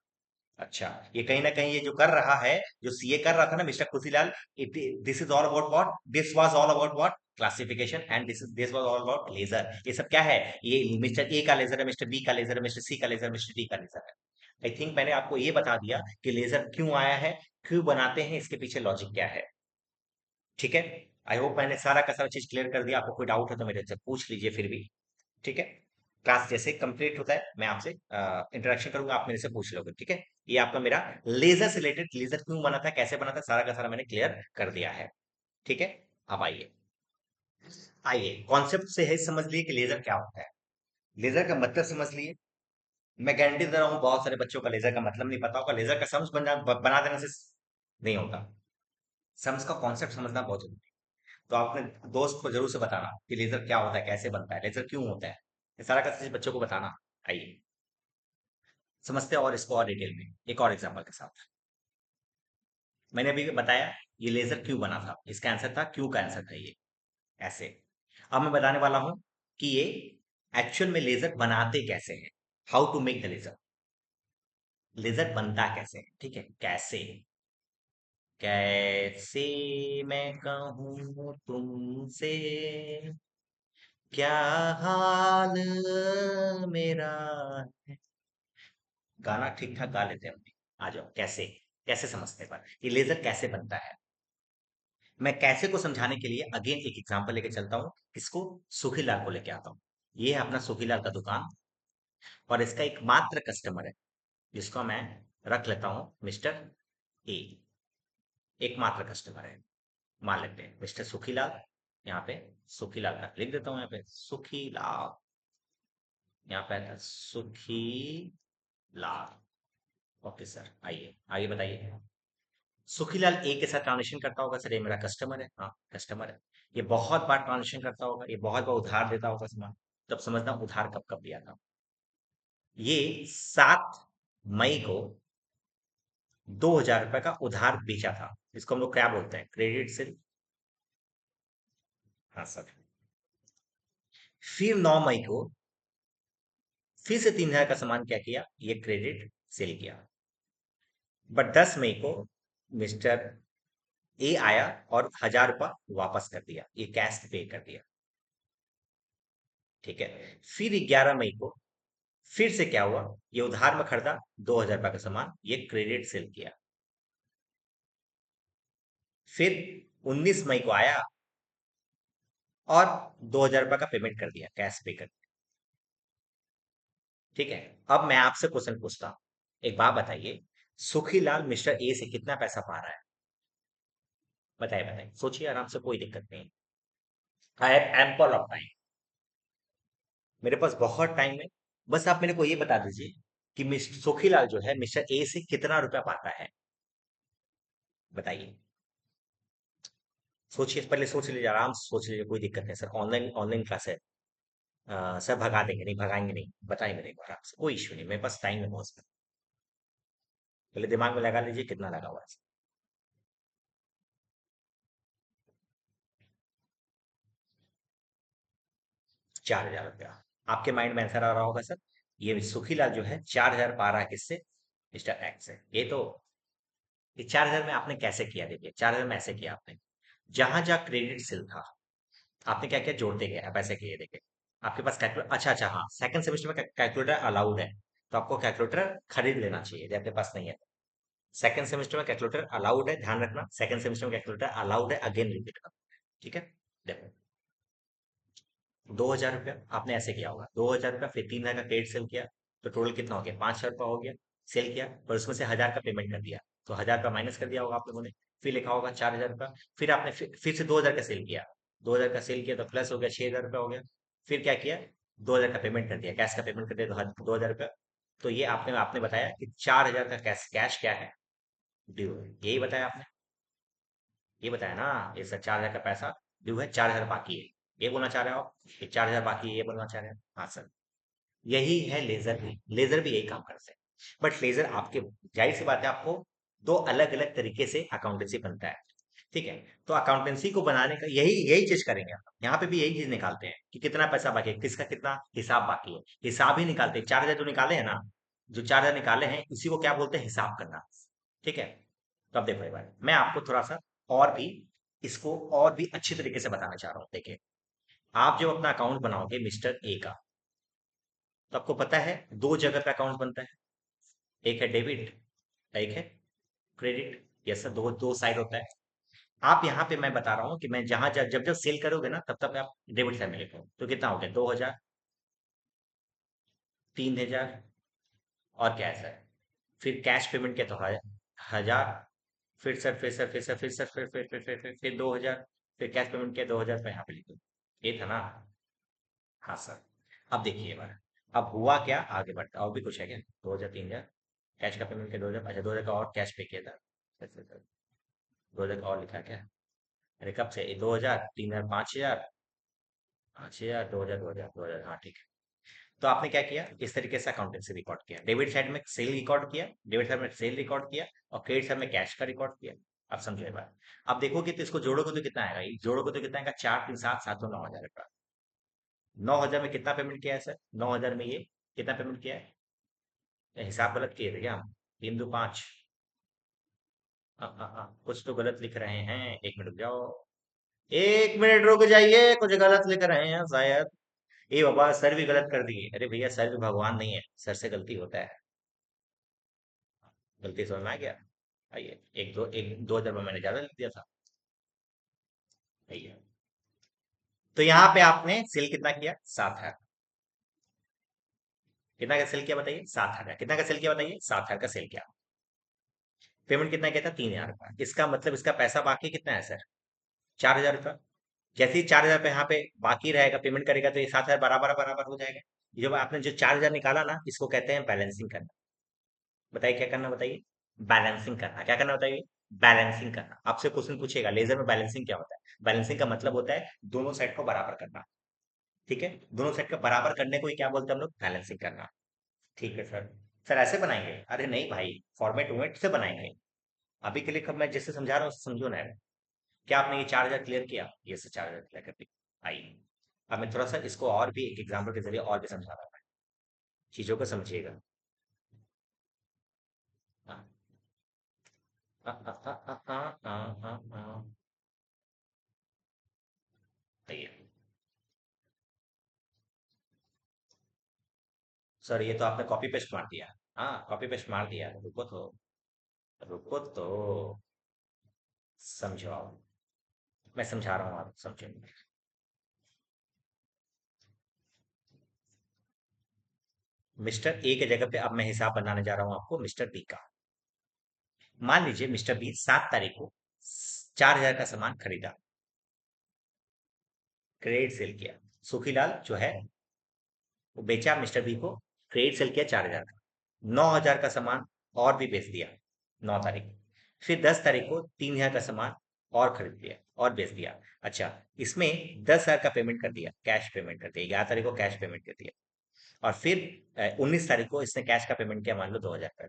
अच्छा, ये कहीं ना कहीं ये जो कर रहा है, जो सीए कर रहा था ना mister Khushilal, this is all about what, this was all about what, classification, and this was all about ledger. ये सब क्या है, ये मिस्टर ए का लेजर है, मिस्टर बी का लेजर है, मिस्टर सी का लेजर, मिस्टर डी का लेजर है। आई थिंक मैंने आपको ये बता दिया कि लेजर क्यों आया है, क्यों बनाते हैं, इसके पीछे लॉजिक क्या है। ठीक है, आई होप मैंने सारा का सारा चीज क्लियर कर दिया। आपको कोई डाउट है तो मेरे से पूछ लीजिए फिर भी। ठीक है, क्लास जैसे कंप्लीट होता है मैं आपसे इंटरेक्शन करूंगा, आप मेरे से पूछ लोगे, ठीक है। ये आपका मेरा लेजर से रिलेटेड, लेजर क्यों बना था, कैसे बना था, सारा का सारा मैंने क्लियर कर दिया है। ठीक है, अब आइए, कॉन्सेप्ट से है समझ लिए कि लेजर क्या होता है, लेजर का मतलब समझ लिए। मैं गारंटी दे रहा हूँ बहुत सारे बच्चों का लेजर का मतलब नहीं पता होगा, लेजर का सम्स बना देने से नहीं होता। सम्स का कॉन्सेप्ट समझना बहुत जरूरी है। तो आप अपने दोस्त को जरूर से बताना कि लेजर क्या होता है, कैसे बनता है, लेजर क्यों होता है, ये सारा का चीज बच्चों को बताना। आइए समझते हैं, और इसको और डिटेल में एक और एग्जांपल के साथ। मैंने अभी बताया ये लेजर क्यों बना था, इसका आंसर था, क्यों का आंसर था ये, ऐसे। अब मैं बताने वाला हूं कि ये एक्चुअल में लेजर बनाते कैसे हैं, how to make the ledger, ledger बनता कैसे है, ठीक है, कैसे, कैसे मैं कहूँ तुमसे, क्या हाल मेरा है। गाना ठीक ठाक गा लेते हैं अपने, आ जाओ कैसे। कैसे समझते हैं पर ये लेजर कैसे बनता है? मैं कैसे को समझाने के लिए अगेन एक एग्जांपल लेके चलता हूँ। इसको सुखीलाल को लेके आता हूँ। ये है अपना सुखीलाल का दुकान और इसका एकमात्र कस्टमर है जिसको मैं रख लेता हूँ मिस्टर ए। एकमात्र कस्टमर है, मान लेते हैं मिस्टर सुखीलाल। यहाँ पे सुखीलाल का लिख देता हूँ, यहाँ पे सुखीलाल, यहाँ पे आता है सुखी लाल। ओके सर, आइए आगे बताइए। सुखीलाल ए के साथ ट्रांजेक्शन करता होगा सर, ये मेरा कस्टमर है, हाँ कस्टमर है। ये बहुत बार ट्रांजेक्शन करता होगा, ये बहुत बार उधार देता होगा सामान। तब समझना उधार कब कब दिया था। ये 7 मई को 2000 रुपए का उधार बेचा था। इसको हम लोग क्या बोलते हैं, क्रेडिट से। हाँ सर। फिर 9 मई को फिर से 3000 का सामान क्या किया, ये क्रेडिट सेल किया। बट 10 मई को मिस्टर ए आया और 1000 रुपया वापस कर दिया, ये कैश पे कर दिया। ठीक है। फिर 11 मई को फिर से क्या हुआ, ये उधार में खरीदा 2000 रुपये का सामान, ये क्रेडिट सेल किया। फिर 19 मई को आया और 2000 रुपये का पेमेंट कर दिया, कैश पे कर दिया। ठीक है। अब मैं आपसे क्वेश्चन पूछता हूँ, एक बात बताइए, सुखीलाल मिस्टर ए से कितना पैसा पा रहा है? बताइए बताइए, सोचिए आराम से, कोई दिक्कत नहीं। I have ample of time, मेरे पास बहुत टाइम है। बस आप मेरे को ये बता दीजिए कि मिस्टर सुखीलाल जो है मिस्टर ए से कितना रुपया पाता है, बताइए। सोचिए, पहले सोच लीजिए, आराम से सोच लीजिए, कोई दिक्कत नहीं सर, ऑनलाइन ऑनलाइन क्लास है। सर भगा देंगे, नहीं भगाएंगे नहीं, बताएंगे नहीं, आराम से, कोई इश्यू नहीं, मेरे पास टाइम है बहुत। पहले दिमाग में लगा लीजिए कितना लगा हुआ है। 4000 रुपया। आपके माइंड में आंसर आ रहा होगा सर, ये सुखीलाल जो है 4000 पा रहा है किससे, मिस्टर एक्स से। ये तो, ये 4000 में आपने कैसे किया, देखिए 4000 में ऐसे किया आपने, जहां जहां क्रेडिट सेल था आपने क्या किया, जोड़ते गए। आप ऐसे किए, देखिए आपके पास कैलकुलेटर, अच्छा अच्छा, हाँ सेकंड सेमेस्टर में कैलकुलेटर अलाउड है, तो आपको कैलकुलेटर खरीद लेना चाहिए यदि आपके पास नहीं है। सेकंड सेमेस्टर में कैलकुलेटर अलाउड है, ध्यान रखना, सेकंड सेमेस्टर में कैलकुलेटर अलाउड है, अगेन रिपीट करना। ठीक है। देखो 2000 रुपया आपने ऐसे किया होगा, 2000 रुपया फिर 3000 का क्रेडिट सेल किया, तो टोटल कितना हो गया, 5000 रुपया हो गया। सेल किया और उसमें से 1000 का पेमेंट कर दिया, तो 1000 रुपया माइनस कर दिया होगा आप लोगों ने। फिर लिखा होगा 4000 रुपया। फिर आपने फिर से 2000 का सेल किया, 2000 का सेल किया तो प्लस हो गया, 6000 रुपया हो गया। फिर क्या किया, 2000 का पेमेंट कर दिया, कैश का पेमेंट कर दिया, तो 2000 रुपया। तो ये आपने आपने बताया कि 4000 का कैश, कैश क्या है, ड्यू है, यही बताया आपने। ये बताया ना, ये सर 4000 का पैसा ड्यू है, 4000 बाकी है, ये बोलना चाह रहे हो आप, कि 4000 बाकी है, ये बोलना चाह रहे हैं, हाँ सर। यही है लेजर भी, लेजर भी यही काम करते हैं। बट लेजर आपके, जाहिर सी बात है, आपको दो अलग अलग तरीके से अकाउंटेंसी बनता है। ठीक है। तो अकाउंटेंसी को बनाने का यही यही चीज करेंगे आप, यहाँ पे भी यही चीज निकालते हैं कि कितना पैसा बाकी है, किसका कितना हिसाब बाकी है, हिसाब ही निकालते हैं। 4000 जो निकाले हैं ना, जो 4000 निकाले हैं, इसी को क्या बोलते हैं, हिसाब करना। ठीक है। तो अब देखो एक बार मैं आपको थोड़ा सा और भी इसको और भी अच्छी तरीके से बताना चाह रहा हूँ। देखिए, आप जब अपना अकाउंट बनाओगे मिस्टर ए का, तो आपको पता है दो जगह पे अकाउंट बनता है, एक है डेबिट, एक है क्रेडिट। यस सर, दो दो साइड होता है। आप यहाँ पे मैं बता रहा हूँ कि मैं जहां जब जब जब सेल करोगे ना, तब तब आप डेबिट साइड में लिखो, तो कितना हो गया, 2000, 3000 और क्या है सर, फिर कैश पेमेंट क्या, तो 1000, फिर 2000, फिर कैश पेमेंट किया 2000 रुपये, यहाँ पे लिखो। ये था ना। हाँ सर। अब देखिए एक बार, अब हुआ क्या, आगे बढ़ता, और भी कुछ है क्या, 2000, 3000, कैश का पेमेंट किया 2000, अच्छा 2000 का और कैश पे किया था, 2000 का और लिखा क्या, अरे कब से, 2000, 3000, 5000, 5000, 2000, 2000, 2000, हाँ ठीक है। तो आपने क्या किया, इस तरीके से अकाउंटेंसी रिकॉर्ड किया, डेबिट साइड में सेल रिकॉर्ड किया, डेबिट साइड में सेल रिकॉर्ड किया, और क्रेडिट साइड में कैश का रिकॉर्ड किया। आप समझे बात। अब देखोगे तो इसको जोड़ोगे तो कितना आएगा, ये जोड़ोगे तो कितना आएगा, 4 3 7 7 तो 9000 रुपया। 9000 में कितना पेमेंट किया है सर, 9000 में ये कितना पेमेंट किया है, ये हिसाब गलत किए थे क्या हम, 3 2 5, कुछ तो गलत लिख रहे हैं, 1 मिनट रुक जाओ, 1 मिनट रुक जाइए, कुछ गलत लिख रहे हैं शायद। ए बाबा, सर भी गलत कर दिए, अरे भैया सर भी भगवान नहीं है, सर से गलती होता है, गलती समझ में आ गया। आइए, एक 2,000 मैंने ज्यादा लिख दिया था। आइए, तो यहाँ पे आपने सेल कितना किया? 7,000। कितना का सेल किया बताइए? 7,000। कितना का सेल किया बताइए? 7,000 का सेल किया। पेमेंट कितना किया था? 3,000 का। इसका मतलब इसका पैसा बाकी कितना है सर? 4,000 रुपया। जैसे ही 4,000 रुपये यहाँ पे बाकी रहेगा, पेमेंट करेगा, तो ये 7,000 बराबर बराबर हो जाएगा। जब आपने जो 4,000 निकाला ना, इसको कहते हैं बैलेंसिंग करना। बताइए क्या करना, बताइए। बैलेंसिंग करना। क्या करना बताइए? बैलेंसिंग करना। आपसे क्वेश्चन पूछेगा लेजर में बैलेंसिंग क्या होता है। बैलेंसिंग का मतलब होता है दोनों साइड को बराबर करना। ठीक है, दोनों साइड का बराबर करने को ही क्या बोलते हैं हम लोग? बैलेंसिंग करना। ठीक है सर। सर ऐसे बनाएंगे? अरे नहीं भाई, फॉर्मेट वॉर्मेट से बनाएंगे। अभी के लिए कब मैं जैसे समझा रहा हूँ समझो ना। क्या आपने ये 4,000 क्लियर किया? ये से 4,000 क्लियर कर दिया। आइए, अब मैं थोड़ा सा इसको और भी एक एग्जाम्पल के जरिए और भी समझा रहा हूँ। चीजों को समझिएगा। हाँ, हाँ, हाँ, हाँ, हाँ, हाँ, हाँ, हाँ, हाँ। आइए, सर ये तो आपने कॉपी पेस्ट मार दिया। हाँ, कॉपी पेस्ट मार दिया। रुको तो, रुको तो, समझो आप। मैं समझा रहा हूँ, आप समझो। मिस्टर ए के जगह पे अब मैं हिसाब बनाने जा रहा हूँ आपको मिस्टर बी का। मान लीजिए मिस्टर बी 7 तारीख को 4,000 का सामान खरीदा, क्रेडिट सेल किया। सुखीलाल जो है वो बेचा मिस्टर बी को, क्रेडिट सेल किया 4,000 का। 9,000 का सामान और भी बेच दिया 9 तारीख को। फिर 10 तारीख को 3,000 का सामान और खरीद लिया और बेच दिया। अच्छा, इसमें 10,000 का पेमेंट कर दिया, कैश पेमेंट कर दिया। 11 तारीख को कैश पेमेंट कर दिया। और फिर 19 तारीख को इसने कैश का पेमेंट किया, मान लो 2,000 का।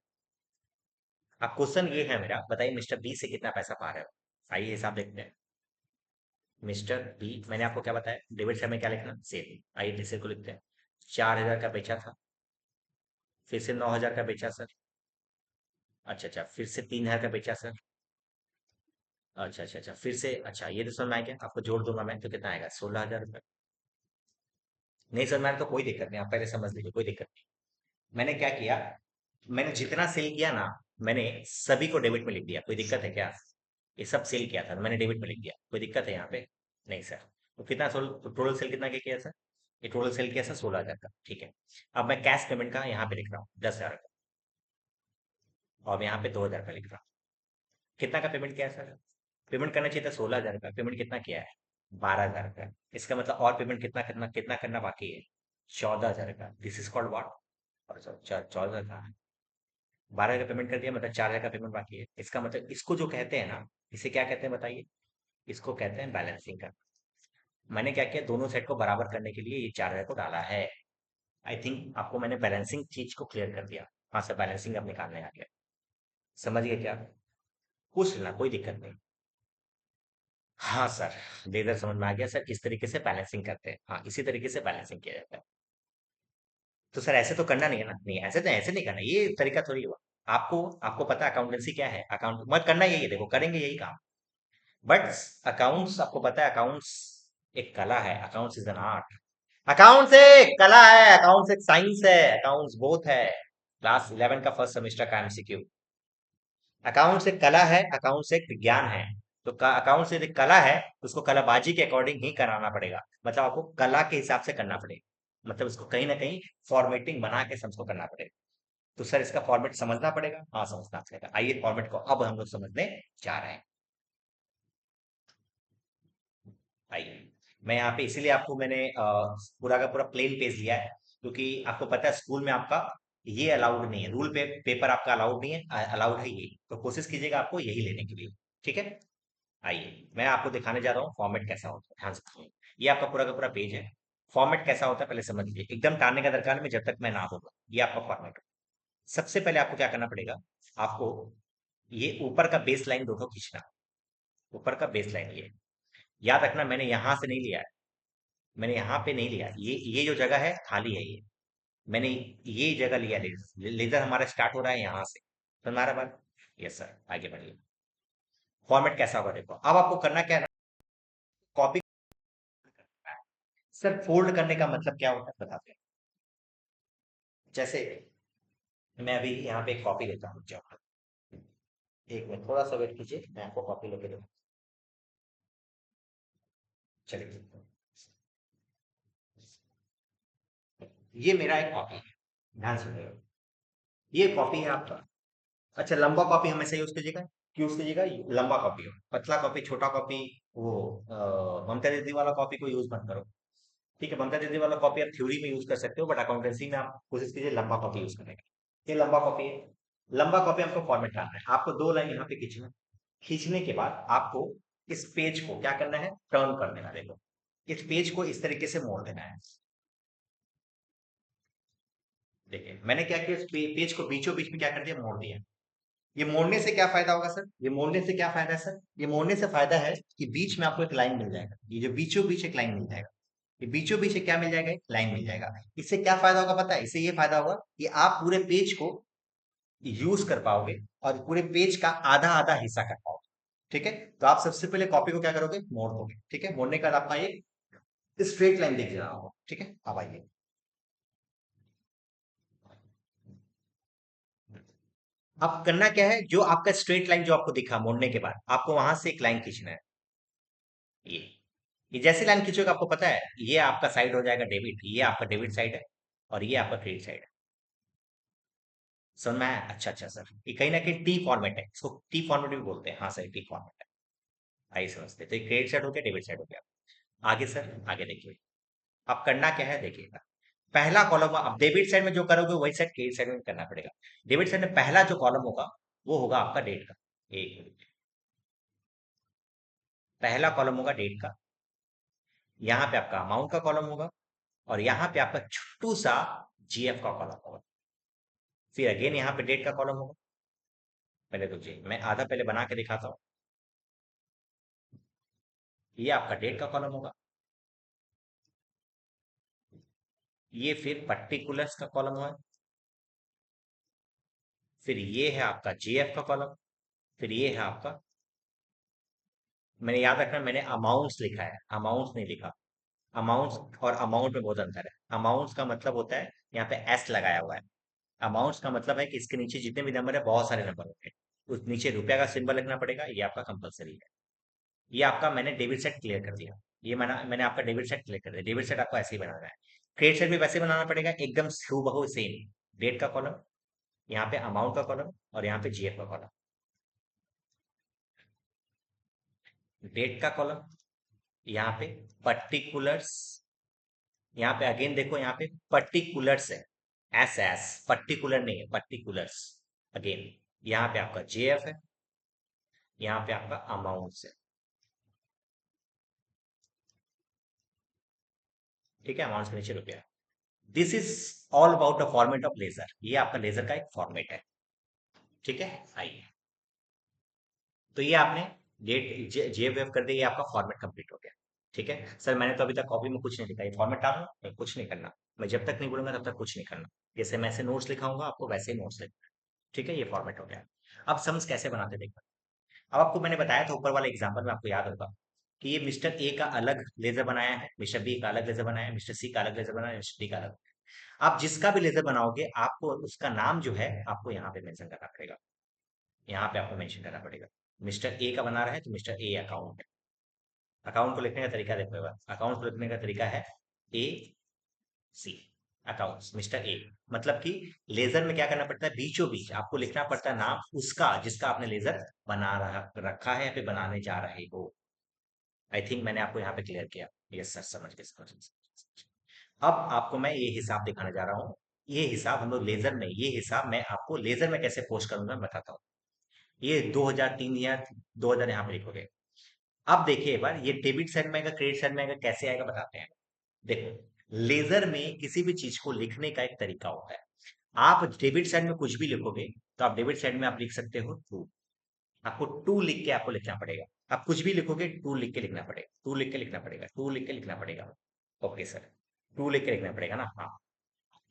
अब क्वेश्चन ये है मेरा, बताइए मिस्टर बी से कितना पैसा पा रहे हो? आइए हिसाब देखते हैं। मिस्टर बी, मैंने आपको क्या बताया? डेबिट साइड में क्या लिखना? सेल। आइए सेल को लिखते हैं। 4,000 का बेचा था, फिर से 9,000 का बेचा सर। अच्छा अच्छा, फिर से 3,000 का बेचा सर। अच्छा अच्छा अच्छा, फिर से अच्छा, ये तो समझ में आ गया। आपको जोड़ दूंगा मैं तो कितना आएगा? 16,000 रुपये। नहीं समझ में आया तो कोई दिक्कत नहीं, आप पहले समझ लीजिए, कोई दिक्कत नहीं। मैंने क्या किया? मैंने जितना सेल किया ना, मैंने सभी को डेबिट में लिख दिया। कोई दिक्कत है क्या? ये सब सेल किया था, मैंने डेबिट में लिख दिया। कोई दिक्कत है यहाँ पे? नहीं सर। तो कितना टोटल सेल कितना क्या किया सर? ये टोटल सेल किया सर 16,000 का। ठीक है, अब मैं कैश पेमेंट का यहाँ पे लिख रहा हूँ 10,000 का, और यहाँ पे 2,000 का लिख रहा हूँ। कितना का पेमेंट किया है सर? पेमेंट करना चाहिए था 16,000 का, पेमेंट कितना किया है? 12,000 का। इसका मतलब और पेमेंट कितना कितना कितना करना बाकी है? 14,000 का। This is called what? और सर 14 का, 12 का पेमेंट कर दिया, मतलब 4,000 का पेमेंट बाकी है। इसका मतलब इसको जो कहते हैं ना, इसे क्या कहते हैं बताइए? इसको कहते हैं बैलेंसिंग का। मैंने क्या किया? दोनों सेट को बराबर करने के लिए ये 4,000 को डाला है। आई थिंक आपको मैंने बैलेंसिंग चीज को क्लियर कर दिया। हाँ सर, बैलेंसिंग अब निकालने आ गया। समझ गए क्या? पूछ लेना, कोई दिक्कत नहीं। हाँ सर, लेजर समझ में आ गया सर, किस तरीके से बैलेंसिंग करते हैं। हाँ, इसी तरीके से बैलेंसिंग किया जाता है। तो सर ऐसे तो करना नहीं है ना? नहीं, ऐसे तो ऐसे नहीं करना, ये तरीका थोड़ी हुआ। आपको आपको पता है अकाउंटेंसी क्या है? अकाउंट मत करना, यही है, देखो करेंगे यही काम। बट अकाउंट्स, आपको पता है अकाउंट्स एक कला है। Accounts is an art. Accounts एक कला है, अकाउंट्स एक साइंस है, अकाउंट्स बोथ है। क्लास 11 का फर्स्ट सेमेस्टर का एमसीक्यू। अकाउंट्स एक कला है, अकाउंट्स एक विज्ञान है। तो अकाउंट्स एक कला है, तो उसको कलाबाजी के अकॉर्डिंग ही कराना पड़ेगा। मतलब आपको कला के हिसाब से करना पड़ेगा, मतलब इसको कहीं ना कहीं फॉर्मेटिंग बना के सबको करना पड़ेगा। तो सर इसका फॉर्मेट समझना पड़ेगा। हाँ समझना पड़ेगा। आइए फॉर्मेट को अब हम लोग समझने जा रहे हैं। आइए, मैं यहाँ पे इसीलिए आपको मैंने पूरा का पूरा प्लेन पेज लिया है, क्योंकि आपको पता है स्कूल में आपका ये अलाउड नहीं है, रूल पेपर आपका अलाउड नहीं है, अलाउड है ये। तो कोशिश कीजिएगा आपको यही लेने के लिए। ठीक है, आइए मैं आपको दिखाने जा रहा हूँ फॉर्मेट कैसा होता है। ध्यान से सुनिए, ये आपका पूरा का पूरा पेज है। फॉर्मेट कैसा होता है पहले समझ लीजिए, एकदम टालने का दरकार नहीं जब तक मैं ना बोलूं। ये आपका फॉर्मेट। सबसे पहले आपको क्या करना पड़ेगा? आपको ये ऊपर का बेस लाइन दोनों खींचना। ऊपर का बेस लाइन ये याद रखना, मैंने यहां से नहीं लिया है। मैंने यहाँ पे नहीं लिया, ये जो जगह है खाली है ये। मैंने ये जगह लिया लेजर। लेजर हमारा स्टार्ट हो रहा है यहाँ से। तो हमारा बात, यस सर, आगे बढ़िए। फॉर्मेट कैसा होगा देखो, अब आपको करना क्या है? कॉपी करना है। सर फोल्ड करने का मतलब क्या होता है बताते हैं। जैसे मैं अभी यहाँ पे एक कॉपी लेता हूँ, एक मिनट थोड़ा सा वेट कीजिए, मैं आपको कॉपी लेके दूँ। चलिए, ये मेरा एक कॉपी है, ध्यान से सुनिएगा। ये कॉपी है आपका। अच्छा, लंबा कॉपी हमेशा यूज कीजिएगा। यूज कीजिएगा लंबा कॉपी हो, पतला कॉपी, छोटा कॉपी, वो ममता दीदी वाला कॉपी को यूज मत करो। ठीक है, ममता दीदी वाला कॉपी आप थ्योरी में यूज कर सकते हो, बट अकाउंटेंसी में आप कोशिश कीजिए लंबा कॉपी यूज करने का। ये लंबा कॉपी है। लंबा कॉपी आपको फॉर्मेट करना है, आपको दो लाइन यहाँ पे खींचना है। खींचने के बाद आपको इस पेज को क्या करना है, टर्न कर देना। देखो, इस पेज को इस तरीके से मोड़ देना है। देखिए मैंने क्या किया, इस पेज को बीचों बीच में क्या कर दिया, मोड़ दिया। ये मोड़ने से क्या फायदा होगा सर, ये मोड़ने से क्या फायदा है सर, ये मोड़ने से फायदा है कि बीच में आपको एक लाइन मिल जाएगा, ये जो बीचों बीच एक लाइन मिल जाएगा। ये बीचों बीच एक क्या मिल जाएगा, एक लाइन मिल जाएगा। इससे क्या फायदा होगा पता है, इससे ये फायदा होगा कि आप पूरे पेज को यूज कर पाओगे और पूरे पेज का आधा आधा हिस्सा कर पाओगे। ठीक है, तो आप सबसे पहले कॉपी को क्या करोगे, मोड़ दोगे। ठीक है, मोड़ने का बाद आपका ये स्ट्रेट लाइन दिख रहा होगा। ठीक है, अब आइए। अब करना क्या है, जो आपका स्ट्रेट लाइन जो आपको दिखा मोड़ने के बाद, आपको वहां से एक लाइन खींचना है। ये ये जैसे लाइन खींचोगे आपको पता है, ये आपका साइड हो जाएगा डेबिट, ये आपका डेबिट साइड है, और ये आपका क्रेडिट साइड है। समझ में आया? अच्छा अच्छा सर, ये कहीं ना कहीं टी फॉर्मेट है, इसको टी फॉर्मेट भी बोलते हैं। हाँ सर, टी फॉर्मेट है। आइए समझते हैं। तो ये क्रेडिट साइड हो गया, डेबिट साइड हो गया। आगे सर, आगे देखिए। अब करना क्या है देखिएगा। पहला कॉलम आप डेबिट साइड में जो करोगे वही साइड क्रेडिट साइड में करना पड़ेगा। डेबिट साइड में पहला जो कॉलम होगा वो होगा आपका डेट का। एक मिनट। पहला कॉलम होगा डेट का, यहाँ पे आपका अमाउंट का कॉलम होगा, और यहाँ पे आपका छोटू सा जीएफ का कॉलम होगा। फिर अगेन यहाँ पे डेट का कॉलम होगा। पहले तो जी मैं आधा पहले बना के दिखाता हूँ। ये आपका डेट का कॉलम होगा। ये फिर पर्टिकुलर्स का कॉलम है। फिर ये है आपका जीएफ का कॉलम। फिर ये है आपका, मैंने याद रखना मैंने अमाउंट्स लिखा है, अमाउंट्स नहीं लिखा। अमाउंट्स और अमाउंट में बहुत अंतर है। अमाउंट्स का मतलब होता है, यहाँ पे एस लगाया हुआ है। अमाउंट्स का मतलब है कि इसके नीचे जितने भी नंबर है, बहुत सारे नंबर होते हैं, उस नीचे रुपया का सिंबल लिखना पड़ेगा, ये आपका कंपलसरी है। ये आपका मैंने डेबिट सेट क्लियर कर दिया। ये मैंने आपका डेबिट सेट क्लियर कर दिया। डेबिट सेट आपको ऐसे ही बनाना है। क्रेडिट सेट भी वैसे बनाना पड़ेगा, एकदम हूबहू सेम। डेट का कॉलम, यहाँ पे अमाउंट का कॉलम, और यहाँ पे जीएफ का कॉलम। डेट का कॉलम, यहाँ पे पर्टिकुलर्स, यहाँ पे अगेन देखो, यहाँ पे पर्टिकुलर्स है। एस एस, पर्टिकुलर नहीं है, पर्टिकुलर्स। अगेन यहाँ पे आपका जेएफ है, यहाँ पे आपका अमाउंट्स है। ठीक है, अमाउंट्स के नीचे रुपया। This is all about the format of ledger. ये आपका लेजर का एक फॉर्मेट है। ठीक है, आइए। तो ये आपने डेट जेएफ कर दिया, ये आपका फॉर्मेट कंप्लीट हो गया। ठीक है सर, मैंने तो अभी तक कॉपी में कुछ नहीं लिखा, ये फॉर्मेट डालना है, कुछ नहीं करना। मैं जब तक नहीं बोलूंगा तब तक कुछ नहीं करना। जैसे मैं ऐसे नोट्स लिखाऊंगा, आपको वैसे ही नोट्स लिखना है। ठीक है, ये फॉर्मेट हो गया। अब सम्स कैसे बनाते देखो। अब आपको मैंने बताया था ऊपर वाले एग्जाम्पल में, आपको याद होगा कि ये मिस्टर ए का अलग लेजर बनाया है, मिस्टर बी का अलग लेजर बनाया है, मिस्टर सी का अलग लेजर बनाया है, मिस्टर डी का अलग। आप जिसका भी लेजर बनाओगे, आपको उसका नाम जो है आपको यहाँ पे मेंशन करना पड़ेगा। यहाँ पे आपको मेंशन करना पड़ेगा। मिस्टर ए का बना रहा है तो मिस्टर ए अकाउंट। अकाउंट को लिखने का तरीका देखो, अकाउंट को लिखने का तरीका है ए सी, अकाउंट्स मिस्टर ए। मतलब कि लेजर में क्या करना पड़ता है, बीचों बीच आपको लिखना पड़ता है नाम उसका जिसका आपने लेजर बना रहा रखा है या फिर बनाने जा रहे हो। आई थिंक मैंने आपको यहाँ पे क्लियर किया। यस सर, समझ गए, समझ गए, समझ गए। अब आपको मैं ये हिसाब दिखाने जा रहा हूँ। ये हिसाब हम लोग लेजर में, ये हिसाब मैं आपको लेजर में कैसे पोस्ट करूंगा मैं बताता हूँ। ये 2003 या 2000 यहाँ पे लिखोगे। अब देखिए एक बार, ये डेबिट साइड में आएगा, क्रेडिट साइड में आएगा, कैसे आएगा बताते हैं। देखो, लेजर में किसी भी चीज को लिखने का एक तरीका होता है। आप डेबिट साइड में कुछ भी लिखोगे, तो आप डेबिट साइड में आप लिख सकते हो टू। आपको टू लिख के आपको लिखना पड़ेगा। आप कुछ भी लिखोगे, टू लिख के लिखना पड़ेगा, टू लिख के लिखना पड़ेगा, टू लिख के लिखना पड़ेगा। ओके सर, टू लिख के लिखना पड़ेगा ना, हाँ।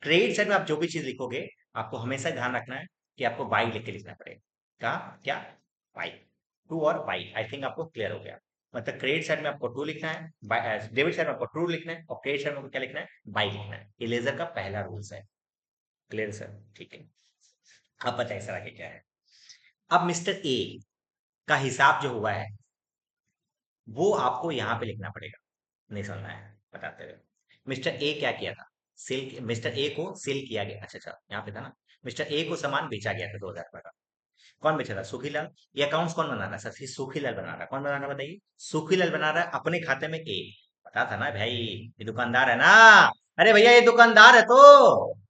क्रेडिट साइड में आप जो भी चीज लिखोगे, आपको हमेशा ध्यान रखना है कि आपको बाई लिख के लिखना पड़ेगा। कहा क्या, बाई। टू और बाई, आई थिंक आपको क्लियर हो गया। मतलब क्रेडिट साइड में आपको टू लिखना है, डेबिट साइड में आपको टू लिखना है, और क्रेडिट साइड में आपको क्या लिखना है, बाई लिखना है। ये लेजर का पहला रूल्स है। क्लियर सर, ठीक है। अब बताइए सर आगे क्या है। अब मिस्टर ए का हिसाब जो हुआ है वो आपको यहाँ पे लिखना पड़ेगा। नहीं समझना है बताते हुए। मिस्टर ए क्या किया था? सेल, मिस्टर ए को सेल किया गया। अच्छा अच्छा, यहाँ पे था ना। मिस्टर ए को सामान बेचा गया था 2000 रुपए का। कौन बेचा था? सुखीलाल। ये अकाउंट्स कौन बना रहा है? सर सुखीलाल बना रहा है। कौन बना रहा है बताइए? सुखीलाल बना रहा है अपने खाते में ए। पता था ना भाई, ये दुकानदार है ना। अरे भैया ये दुकानदार है तो।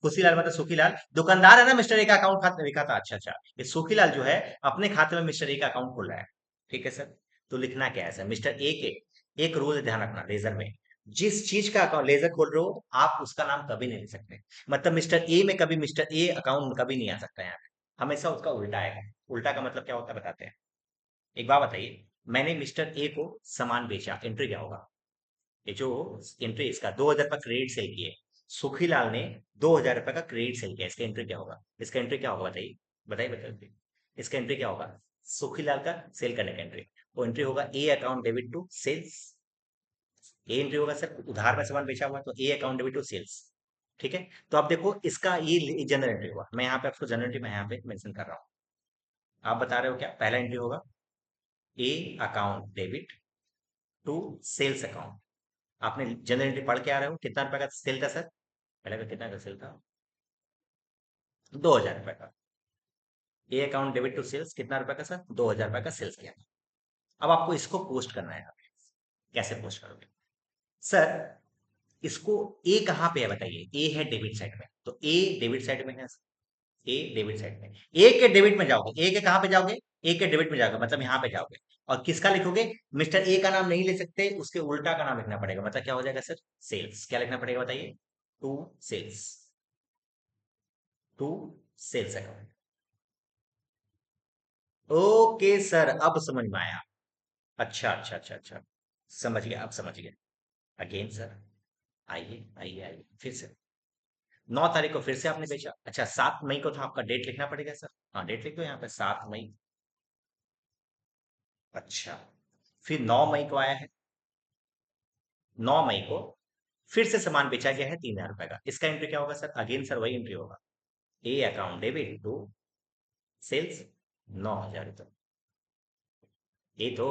खुशीलाल मतलब सुखीलाल दुकानदार है ना, मिस्टर ए का अकाउंट खाते में लिखा था। अच्छा अच्छा, ये सुखीलाल जो है अपने खाते में मिस्टर ए का अकाउंट खोल रहा है। ठीक है सर। तो लिखना क्या है सर? मिस्टर ए के एक रूल ध्यान रखना, लेजर में जिस चीज का अकाउंट लेजर खोल रहे हो आप उसका नाम कभी नहीं लिख सकते। मतलब मिस्टर ए में कभी मिस्टर ए अकाउंट कभी नहीं आ सकता है यहाँ पे। हमेशा उसका उल्टा आएगा। उल्टा का मतलब क्या होता है बताते हैं। एक बात बताइए, मैंने मिस्टर ए को सामान बेचा, एंट्री क्या होगा? ये जो एंट्री इसका 2000 का क्रेडिट सेल किए, सुखीलाल ने 2000 रुपए का क्रेडिट सेल किया, इसका एंट्री क्या होगा? इसका एंट्री क्या होगा बताइए? बताइए बताइए, इसका एंट्री क्या होगा? सुखीलाल का सेल करने का एंट्री, वो एंट्री होगा A account debit to sales. A entry होगा सर, उधार में सामान बेचा हुआ है, तो A account debit to sales. ठीक है। तो आप देखो इसका ये जनरल एंट्री हुआ। मैं यहाँ पे आपको जनरल एंट्री मैं यहाँ पे मेंशन कर रहा हूँ। आप बता रहे हो क्या पहला एंट्री होगा? A account debit to sales account. आपने जनरल एंट्री पढ़ के आ रहे हो, कितना रुपए का सेल था सर? पहले का कितना का सेल था? 2000 रुपए का। A account debit to sales कितना रुपए का सर? 2000 रुपए का सेल्स किया। अब आपको इसको पोस्ट करना है यहाँ पे। कैसे पोस्ट करोगे सर? इसको ए कहाँ पे है बताइए? ए है डेबिट साइड में, तो ए डेबिट साइड में है। ए डेबिट साइड में, ए के डेबिट में जाओगे। ए के कहाँ पे जाओगे? ए के डेबिट में जाओगे, मतलब यहाँ पे जाओगे। और किसका लिखोगे? मिस्टर ए का नाम नहीं ले सकते, उसके उल्टा का नाम लिखना पड़ेगा। मतलब क्या हो जाएगा सर? सेल्स। क्या लिखना पड़ेगा बताइए? To sales. To sales account. Okay sir, अब समझ में आया। अच्छा अच्छा अच्छा अच्छा, समझ गया, अब समझ गया। अगेन सर, आइए आइए आइए फिर से। 9 तारीख को फिर से आपने बेचा। अच्छा, 7 मई को था आपका, डेट लिखना पड़ेगा सर। हाँ डेट लिख दो यहाँ पे, 7 मई। अच्छा, फिर 9 मई को आया है। 9 मई को फिर से सामान बेचा गया है 3000 रुपए का। इसका एंट्री क्या होगा सर? अगेन सर वही एंट्री होगा, A account debit to sales 9000 रुपये। ए तो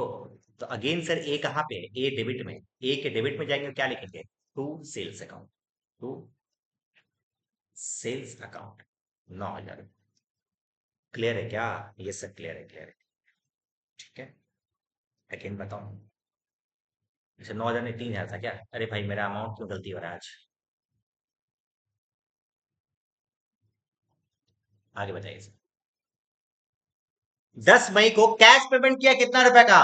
अगेन सर ए कहाँ पे है? ए डेबिट में। ए के डेबिट में जाएंगे, क्या लिखेंगे? To sales account. To sales account 9000। Clear है क्या? ये सब क्लियर है, क्लियर है। ठीक है। अगेन बताओ। अच्छा, 9000 नहीं 3000 था क्या? अरे भाई मेरा अमाउंट क्यों गलती हो रहा है आज? आगे बताइए सर। 10 मई को कैश पेमेंट किया, कितना रुपए का?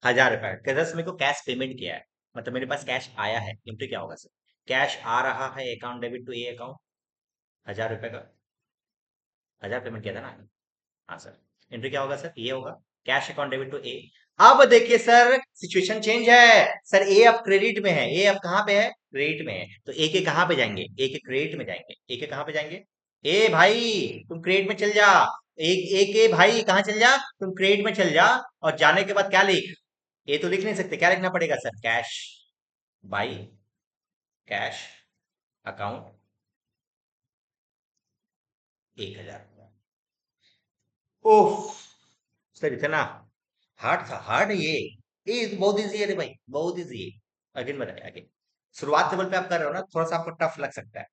1000 रुपए का। 10 मई को कैश पेमेंट किया है, मतलब मेरे पास कैश आया है। एंट्री क्या होगा सर? कैश आ रहा है, account debit to A account. 1000 रुपए का 1000 पेमेंट किया था ना। हाँ सर। एंट्री क्या होगा सर? ये होगा कैश अकाउंट डेबिट टू ए। अब देखिए सर, सिचुएशन चेंज है। सर ए अब क्रेडिट में है। ए अब कहाँ पे है? क्रेडिट में है। तो ए के कहाँ पे जाएंगे? ए के क्रेडिट में जाएंगे। ए के कहाँ पे जाएंगे? ए भाई तुम क्रेडिट में चल जा। एक एक ए भाई कहाँ चल जा? तुम क्रेडिट में चल जा। और जाने के बाद क्या लिख? ए तो लिख नहीं सकते, क्या लिखना पड़ेगा sir? Cash by cash account 1000। Oh sir, इतना हार्ड था? हार्ड है ये तो बहुत इजी है रे भाई, बहुत इजी है। अगेन बताइए आगे। शुरुआत लेवल पे आप कर रहे हो ना, थोड़ा सा आपको टफ लग सकता है।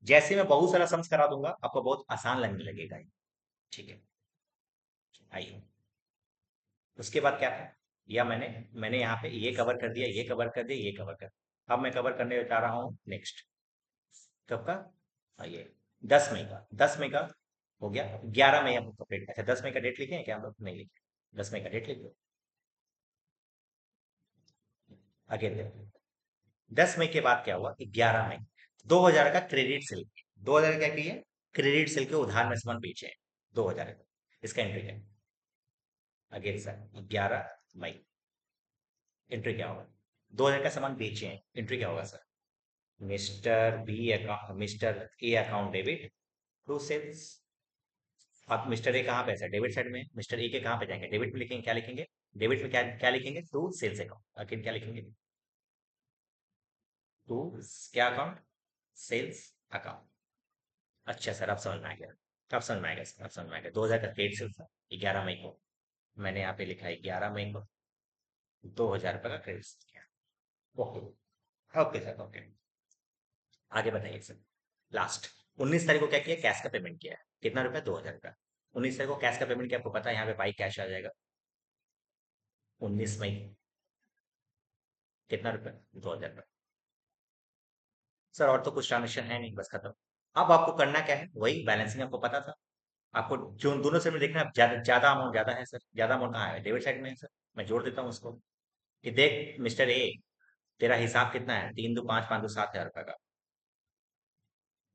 जैसे मैं बहुत सारा सम्स करा दूंगा आपको बहुत आसान लगने लगेगा ये। ठीक है, आइए। उसके बाद क्या था? या मैंने यहाँ पे ये कवर कर दिया, ये कवर कर दिया, ये कवर कर दिया। अब मैं कवर करने जा रहा हूँ नेक्स्ट। कब का? ये 10 मई का। 10 मई का हो गया। 11 मई हम लोग कंप्लीट। अच्छा, 10 मई का डेट लिखे हैं क्या हम लोग? नहीं लिखे। 10 मई का डेट लिख दो। आगे देखो। 10 मई के बाद क्या हुआ? 11 मई 2000 का क्रेडिट सेल। 2000 क्या किए? क्रेडिट सेल के उधार में सामान बेचे हैं 2000 का। इसका एंट्री क्या है? अगेन सर 11 मई एंट्री क्या होगा? 2000 का सामान बेचे हैं, एंट्री क्या होगा sir? Mister B account, mister A account debit to sales. अब मिस्टर ए कहाँ पे है सर? डेबिट साइड में। मिस्टर ए के कहाँ पे जाएंगे? डेबिट में लिखेंगे, क्या लिखेंगे? डेबिट में क्या क्या लिखेंगे? To sales account. अगेन क्या लिखेंगे? टू क्या अकाउंट? Sales account. अच्छा सर, अब समझ में आ गया। अब समझ में आएगा सर, अब समझ में आएगा। 2000 का क्रेडिट सेल था 11 मई को, मैंने यहाँ पे लिखा है 11 मई को 2000 रुपये का क्रेडिट सेल किया। ओके। Okay sir, okay. आगे बताइए सर। लास्ट 19 तारीख को क्या किया, कैश का पेमेंट किया है। कितना रुपया, 2000 रुपया। 19 तारीख को कैश का पेमेंट किया, आपको पता है यहाँ पे बाई कैश आ जाएगा। 19 मई, कितना रुपया, 2000 रुपया। सर और तो कुछ ट्रांजेक्शन है नहीं, बस खत्म। अब आपको करना क्या है, वही बैलेंसिंग आपको पता था। आपको जो दोनों से में देखना है, ज्यादा ज्यादा अमाउंट ज्यादा है सर, ज्यादा अमाउंट कहाँ है, डेबिट साइड में है सर। मैं जोड़ देता हूँ उसको कि देख मिस्टर ए, तेरा हिसाब कितना है, 3 2 5 5 2 7 हजार रुपए का।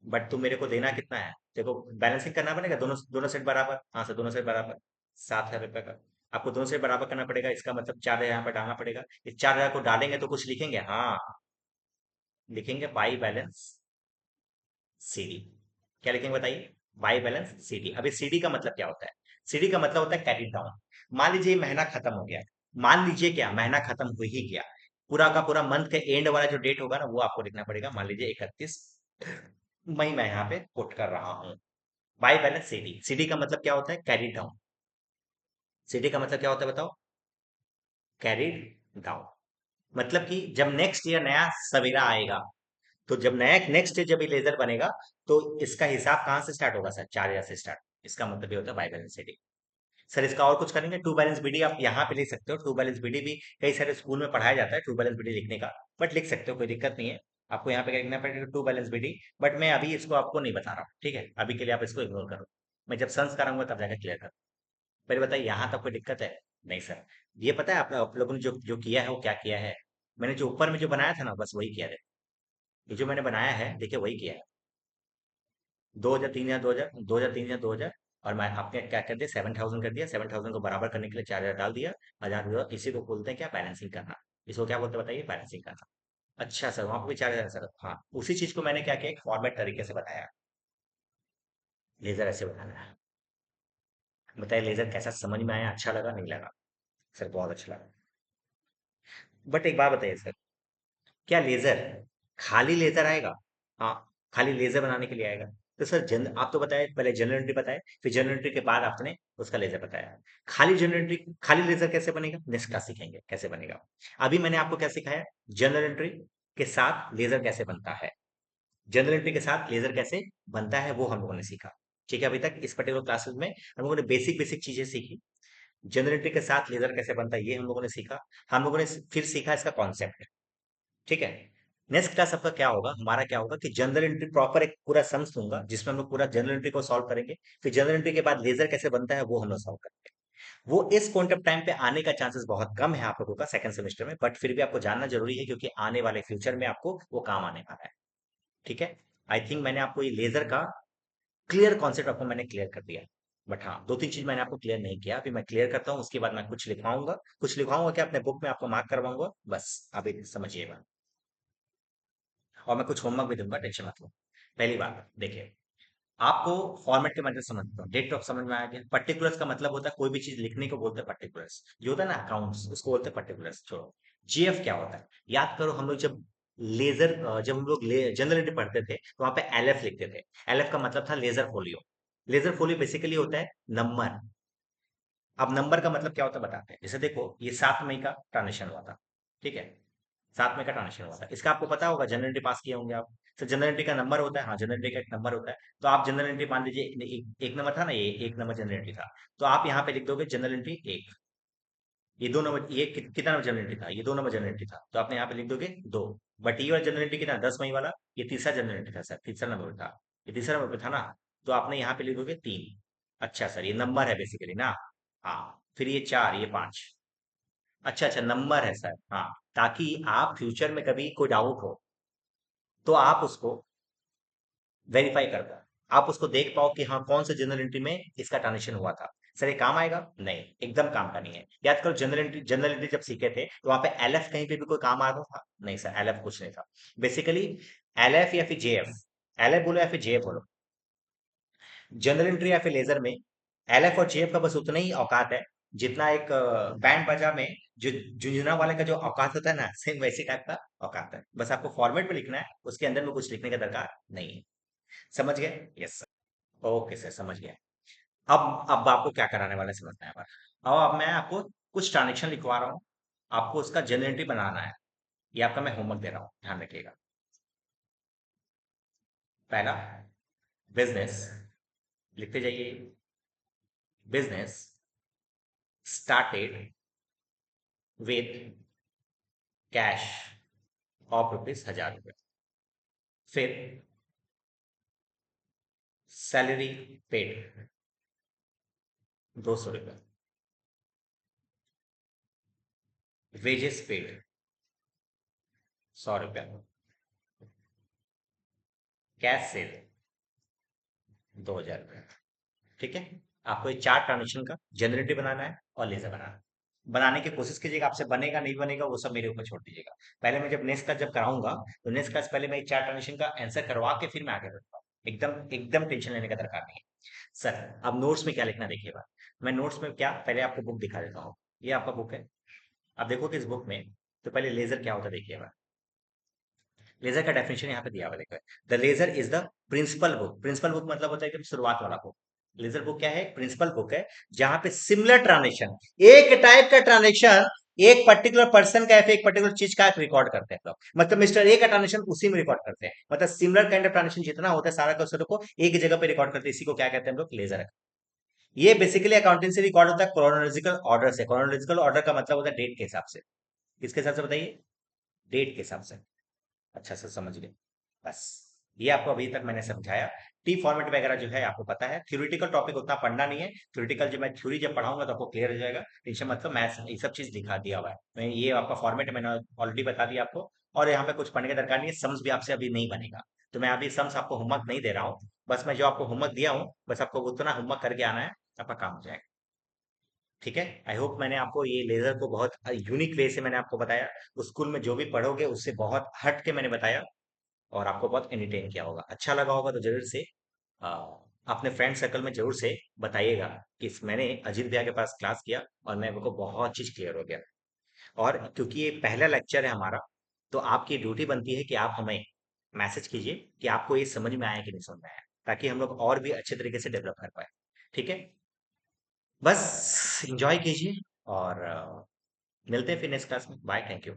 बट तू मेरे को देना कितना है, देखो बैलेंसिंग करना पड़ेगा, दोनों दोनों सेट बराबर, हाँ सर दोनों सेट बराबर। 7 हजार रुपए का आपको दोनों सेट बराबर करना पड़ेगा, इसका मतलब 4 हजार यहाँ पर डालना पड़ेगा। इस 4 हजार को डालेंगे तो कुछ लिखेंगे, हाँ लिखेंगे बाई बैलेंस सीडी। क्या लिखेंगे बताइए, बाई बैलेंस सीडी। अभी सीडी का मतलब क्या होता है, सीडी का मतलब होता है कैरी डाउन। मान लीजिए महीना खत्म हो गया, मान लीजिए क्या महीना खत्म हो ही गया, पूरा का पूरा मंथ के एंड वाला जो डेट होगा ना वो आपको लिखना पड़ेगा। मान लीजिए 31 मई मैं यहाँ पे पुट कर रहा हूँ। बाई बैलेंस सीडी, सीडी का मतलब क्या होता है, कैरी डाउन। सीडी का मतलब क्या होता है बताओ, कैरीड डाउन। मतलब कि जब नेक्स्ट ईयर नया सवेरा आएगा, तो जब नया नेक्स्ट ईयर जब ये लेजर बनेगा, तो इसका हिसाब कहाँ से स्टार्ट होगा सर, 4 हजार से स्टार्ट। इसका मतलब ये होता है बाई बैलेंस सीडी। सर इसका और कुछ करेंगे, टू बैलेंस बीडी आप यहाँ पे लिख सकते हो। टू बैलेंस बीडी भी कई सारे स्कूल में पढ़ाया जाता है, टू बैलेंस बीडी लिखने का। बट लिख सकते हो, कोई दिक्कत नहीं है। आपको यहाँ पे क्या लिखना पड़ेगा, टू बैलेंस बीडी। बट मैं अभी इसको आपको नहीं बता रहा हूँ, ठीक है, अभी के लिए आप इसको इग्नोर करो। मैं जब संस कराऊंगा तब जाकर क्लियर करो। पहले बताइए यहाँ तक कोई दिक्कत है। नहीं सर, ये पता है आप लोगों ने जो जो किया है वो क्या किया है। मैंने जो ऊपर में जो बनाया था ना बस वही किया है। ये जो मैंने बनाया है देखिए वही किया है। 2000 3000 2000 2000 3000 2000, और मैं आपने क्या कर दिया, 7000 कर दिया। 7000 को बराबर करने के लिए 4000 डाल दिया। 1000 इसी को बोलते हैं क्या, बैलेंसिंग करना। इसको क्या बोलते हैं बताइए, बैलेंसिंग करना। अच्छा सर वहां पर भी 4000 सर, हाँ उसी चीज को मैंने क्या किया, एक फॉर्मेट तरीके से बताया। लेजर ऐसे बनाना है। बताइए लेजर कैसा, समझ में आया, अच्छा लगा नहीं लगा। सर बहुत अच्छा लगा। बट एक बात बताइए सर, क्या लेजर खाली लेजर आएगा, हाँ खाली लेजर बनाने के लिए आएगा। तो सर आप तो बताए, पहले जनरल एंट्री बताए, फिर जनरल एंट्री के बाद आपने उसका लेजर बताया। खाली जनरल एंट्री, खाली लेजर कैसे बनेगा, नेक्स्ट क्लास सीखेंगे कैसे बनेगा। अभी मैंने आपको क्या सिखाया, जनरल एंट्री के साथ लेजर कैसे बनता है। जनरल एंट्री के साथ लेजर कैसे बनता है वो हम लोगों ने सीखा। ठीक है, अभी तक इस पर्टिकुलर क्लासेस में हम लोगों ने बेसिक बेसिक चीजें सीखी। जनरल एंट्री के साथ लेजर कैसे बनता है ये हम लोगों ने सीखा। हम लोगों ने फिर सीखा इसका कॉन्सेप्ट। ठीक है, नेक्स्ट क्लास आपका क्या होगा, हमारा क्या होगा कि जनरल एंट्री प्रॉपर एक पूरा सम्स दूंगा जिसमें हम लोग पूरा जनरल एंट्री को सॉल्व करेंगे। फिर जनरल एंट्री के बाद लेजर कैसे बनता है वो हम लोग सॉल्व करेंगे। वो इस पॉइंट ऑफ टाइम पे आने का चांसेस बहुत कम है आप लोगों का सेकंड सेमेस्टर में, बट फिर भी आपको जानना जरूरी है क्योंकि आने वाले फ्यूचर में आपको वो काम आने वाला है। ठीक है, आई थिंक मैंने आपको ये लेजर का क्लियर कॉन्सेप्ट आपको मैंने क्लियर कर दिया। बट हाँ दो तीन चीज मैंने आपको क्लियर नहीं किया, अभी मैं क्लियर करता हूँ, उसके बाद मैं कुछ लिखवाऊंगा क्या अपने बुक में आपको मार्क करवाऊंगा, बस अभी समझिएगा। और मैं कुछ होमवर्क भी दूंगा, टेंशन मत लो। पहली बात देखिए, आपको फॉर्मेट के मतलब समझता हूँ, डेट ऑफ समझ में आ गया। पर्टिकुलर्स का मतलब होता है कोई भी चीज लिखने को बोलते हैं पर्टिकुलर्स, जो होता है ना अकाउंट्स उसको बोलते हैं पर्टिकुलर्स। छोड़ो, जीएफ क्या होता है, याद करो हम लोग जब जब हम लोग जनरल एंट्री पढ़ते थे तो वहां पे एलएफ लिखते थे। एलएफ का मतलब था ledger folio. Ledger folio basically होता है नंबर। अब नंबर का मतलब क्या होता है बताते हैं, जैसे देखो ये 7 मई का ट्रांजेक्शन हुआ था, ठीक है, 7 मई का ट्रांजेक्शन हुआ था, इसका आपको पता होगा, जनरल एंट्री पास किए होंगे आप। तो जनरल एंट्री का नंबर होता है, हाँ जनरल एंट्री का एक नंबर होता है। तो आप जनरल एंट्री मान लीजिए एक नंबर था ना, ये एक नंबर जनरल एंट्री था। तो आप यहाँ पे लिख दोगे जनरल एंट्री एक। ये 2 नंबर, ये कितना नंबर जनरल एंट्री था, ये 2 नंबर जनरल एंट्री था, तो आपने यहाँ पे लिख दोगे दो। बट ये वाला जनरल एंट्री कितना, 10 मई वाला, ये तीसरा जनरल एंट्री था सर, तीसरा नंबर था, ये तीसरा नंबर पे था ना। तो आपने यहाँ पे लिख दोगे 3। अच्छा सर ये नंबर है बेसिकली ना, हाँ। फिर ये 4, ये 5। अच्छा अच्छा नंबर है सर, हाँ। ताकि आप फ्यूचर में कभी कोई डाउट हो तो आप उसको वेरीफाई कर पाओ, आप उसको देख पाओ कि हाँ कौन सा जनरल एंट्री में इसका ट्रांजेक्शन हुआ था। सर ये काम आएगा, नहीं एकदम काम का नहीं है। याद करो जनरल एंट्री जब सीखे थे तो वहां पे एलएफ कहीं पे भी कोई काम आता था, नहीं सर एलएफ कुछ नहीं था। बेसिकली एलएफ या फिर जेएफ, एलएफ बोलो या फिर जेएफ बोलो, जनरल एंट्री या फिर लेजर में एलएफ और जेएफ का बस उतना ही औकात है जितना एक बैंड बाजा में जो झुंझुना वाले का जो औकात होता है ना, सेम वैसे टाइप का औकात है। बस आपको फॉर्मेट में लिखना है, उसके अंदर में कुछ लिखने का दरकार नहीं है। समझ गए, यस सर। ओके सर, समझ गया। अब आपको क्या कराने वाला है समझना है बार। अब मैं आपको कुछ ट्रांजेक्शन लिखवा रहा हूँ, आपको उसका जनरेटिव बनाना है। ये आपका मैं होमवर्क दे रहा हूँ, ध्यान रखिएगा। पहला, बिजनेस, लिखते जाइए। Business started with cash of ₹1000। फिर salary paid ₹200। Wages paid ₹100। Cash cell ₹2000। ठीक है। आपको ये चार ट्रांजेक्शन का जनरेटिव बनाना है और लेजर बनाना है। बनाने की कोशिश कीजिएगा, आपसे बनेगा नहीं बनेगा वो सब मेरे ऊपर छोड़ दीजिएगा। पहले मैं जब नेक्स्ट का जब कराऊंगा, तो नेक्स्ट का पहले मैं चार ट्रांजेक्शन का आंसर करवा के फिर मैं आगे बढ़ूंगा। एकदम एकदम टेंशन लेने का दरकार नहीं है सर। अब नोट्स में क्या लिखना देखिएगा। मैं नोट्स में क्या, पहले आपको बुक दिखा देता हूँ। ये आपका बुक है। आप देखोगे इस बुक में, तो पहले लेजर क्या होता है देखिएगा। लेजर का डेफिनेशन यहाँ पे दिया हुआ देखो। The ledger is the principal book. Principal book मतलब होता है कि शुरुआत वाला बुक। लेजर बुक क्या है? प्रिंसिपल बुक है, जहां पे सिमिलर ट्रांजेक्शन, एक टाइप का ट्रांजेक्शन, एक पर्टिकुलर पर्सन का या फिर एक पर्टिकुलर चीज का रिकॉर्ड करते हैं हम लोग। मतलब मिस्टर ए का ट्रांजेक्शन उसी में रिकॉर्ड करते हैं। मतलब सिमिलर काइंड ऑफ ट्रांजेक्शन जितना होता है सारा का सारा को एक जगह पे रिकॉर्ड करते हैं। इसी को क्या कहते हैं हम लोग? लेजर। ये बेसिकली अकाउंटेंसी रिकॉर्ड होता है क्रोनोलॉजिकल ऑर्डर से। क्रोनोलॉजिकल ऑर्डर का मतलब होता है डेट के हिसाब से। किसके हिसाब से बताइए? डेट के हिसाब से। अच्छा से समझ गए। बस, ये आपको अभी तक मैंने समझाया। टी फॉर्मेट वगैरह जो है आपको पता है। थ्योरेटिकल टॉपिक उतना पढ़ना नहीं है। थ्योरेटिकल जब मैं थ्योरी जब पढ़ाऊंगा तो आपको क्लियर हो जाएगा। टेंशन मतलब मैं ये सब चीज दिखा दिया हुआ है। मैं ये आपका फॉर्मेट मैंने ऑलरेडी बता दिया आपको। और यहाँ पे कुछ पढ़ने की दरकार नहीं है। सम्स भी आपसे अभी नहीं बनेगा। तो मैं अभी सम्स आपको होमवर्क नहीं दे रहा हूँ। बस मैं जो आपको होमवर्क दिया हूँ, बस आपको उतना होमवर्क करके आना है, आपका काम हो जाएगा। ठीक है। आई होप मैंने आपको ये लेजर को बहुत यूनिक वे से मैंने आपको बताया। स्कूल में जो भी पढ़ोगे उससे बहुत हट के मैंने बताया। और आपको बहुत एंटरटेन किया होगा, अच्छा लगा होगा, तो जरूर से आ, अपने फ्रेंड सर्कल में जरूर से बताइएगा कि मैंने अजीत भैया के पास क्लास किया और मेरे को बहुत चीज क्लियर हो गया। और क्योंकि ये पहला लेक्चर है हमारा, तो आपकी ड्यूटी बनती है कि आप हमें मैसेज कीजिए कि आपको ये समझ में आया कि नहीं समझ में आया, ताकि हम लोग और भी अच्छे तरीके से डेवलप कर पाए। ठीक है। बस इंजॉय कीजिए और मिलते हैं फिर नेक्स्ट क्लास में। Bye, thank you.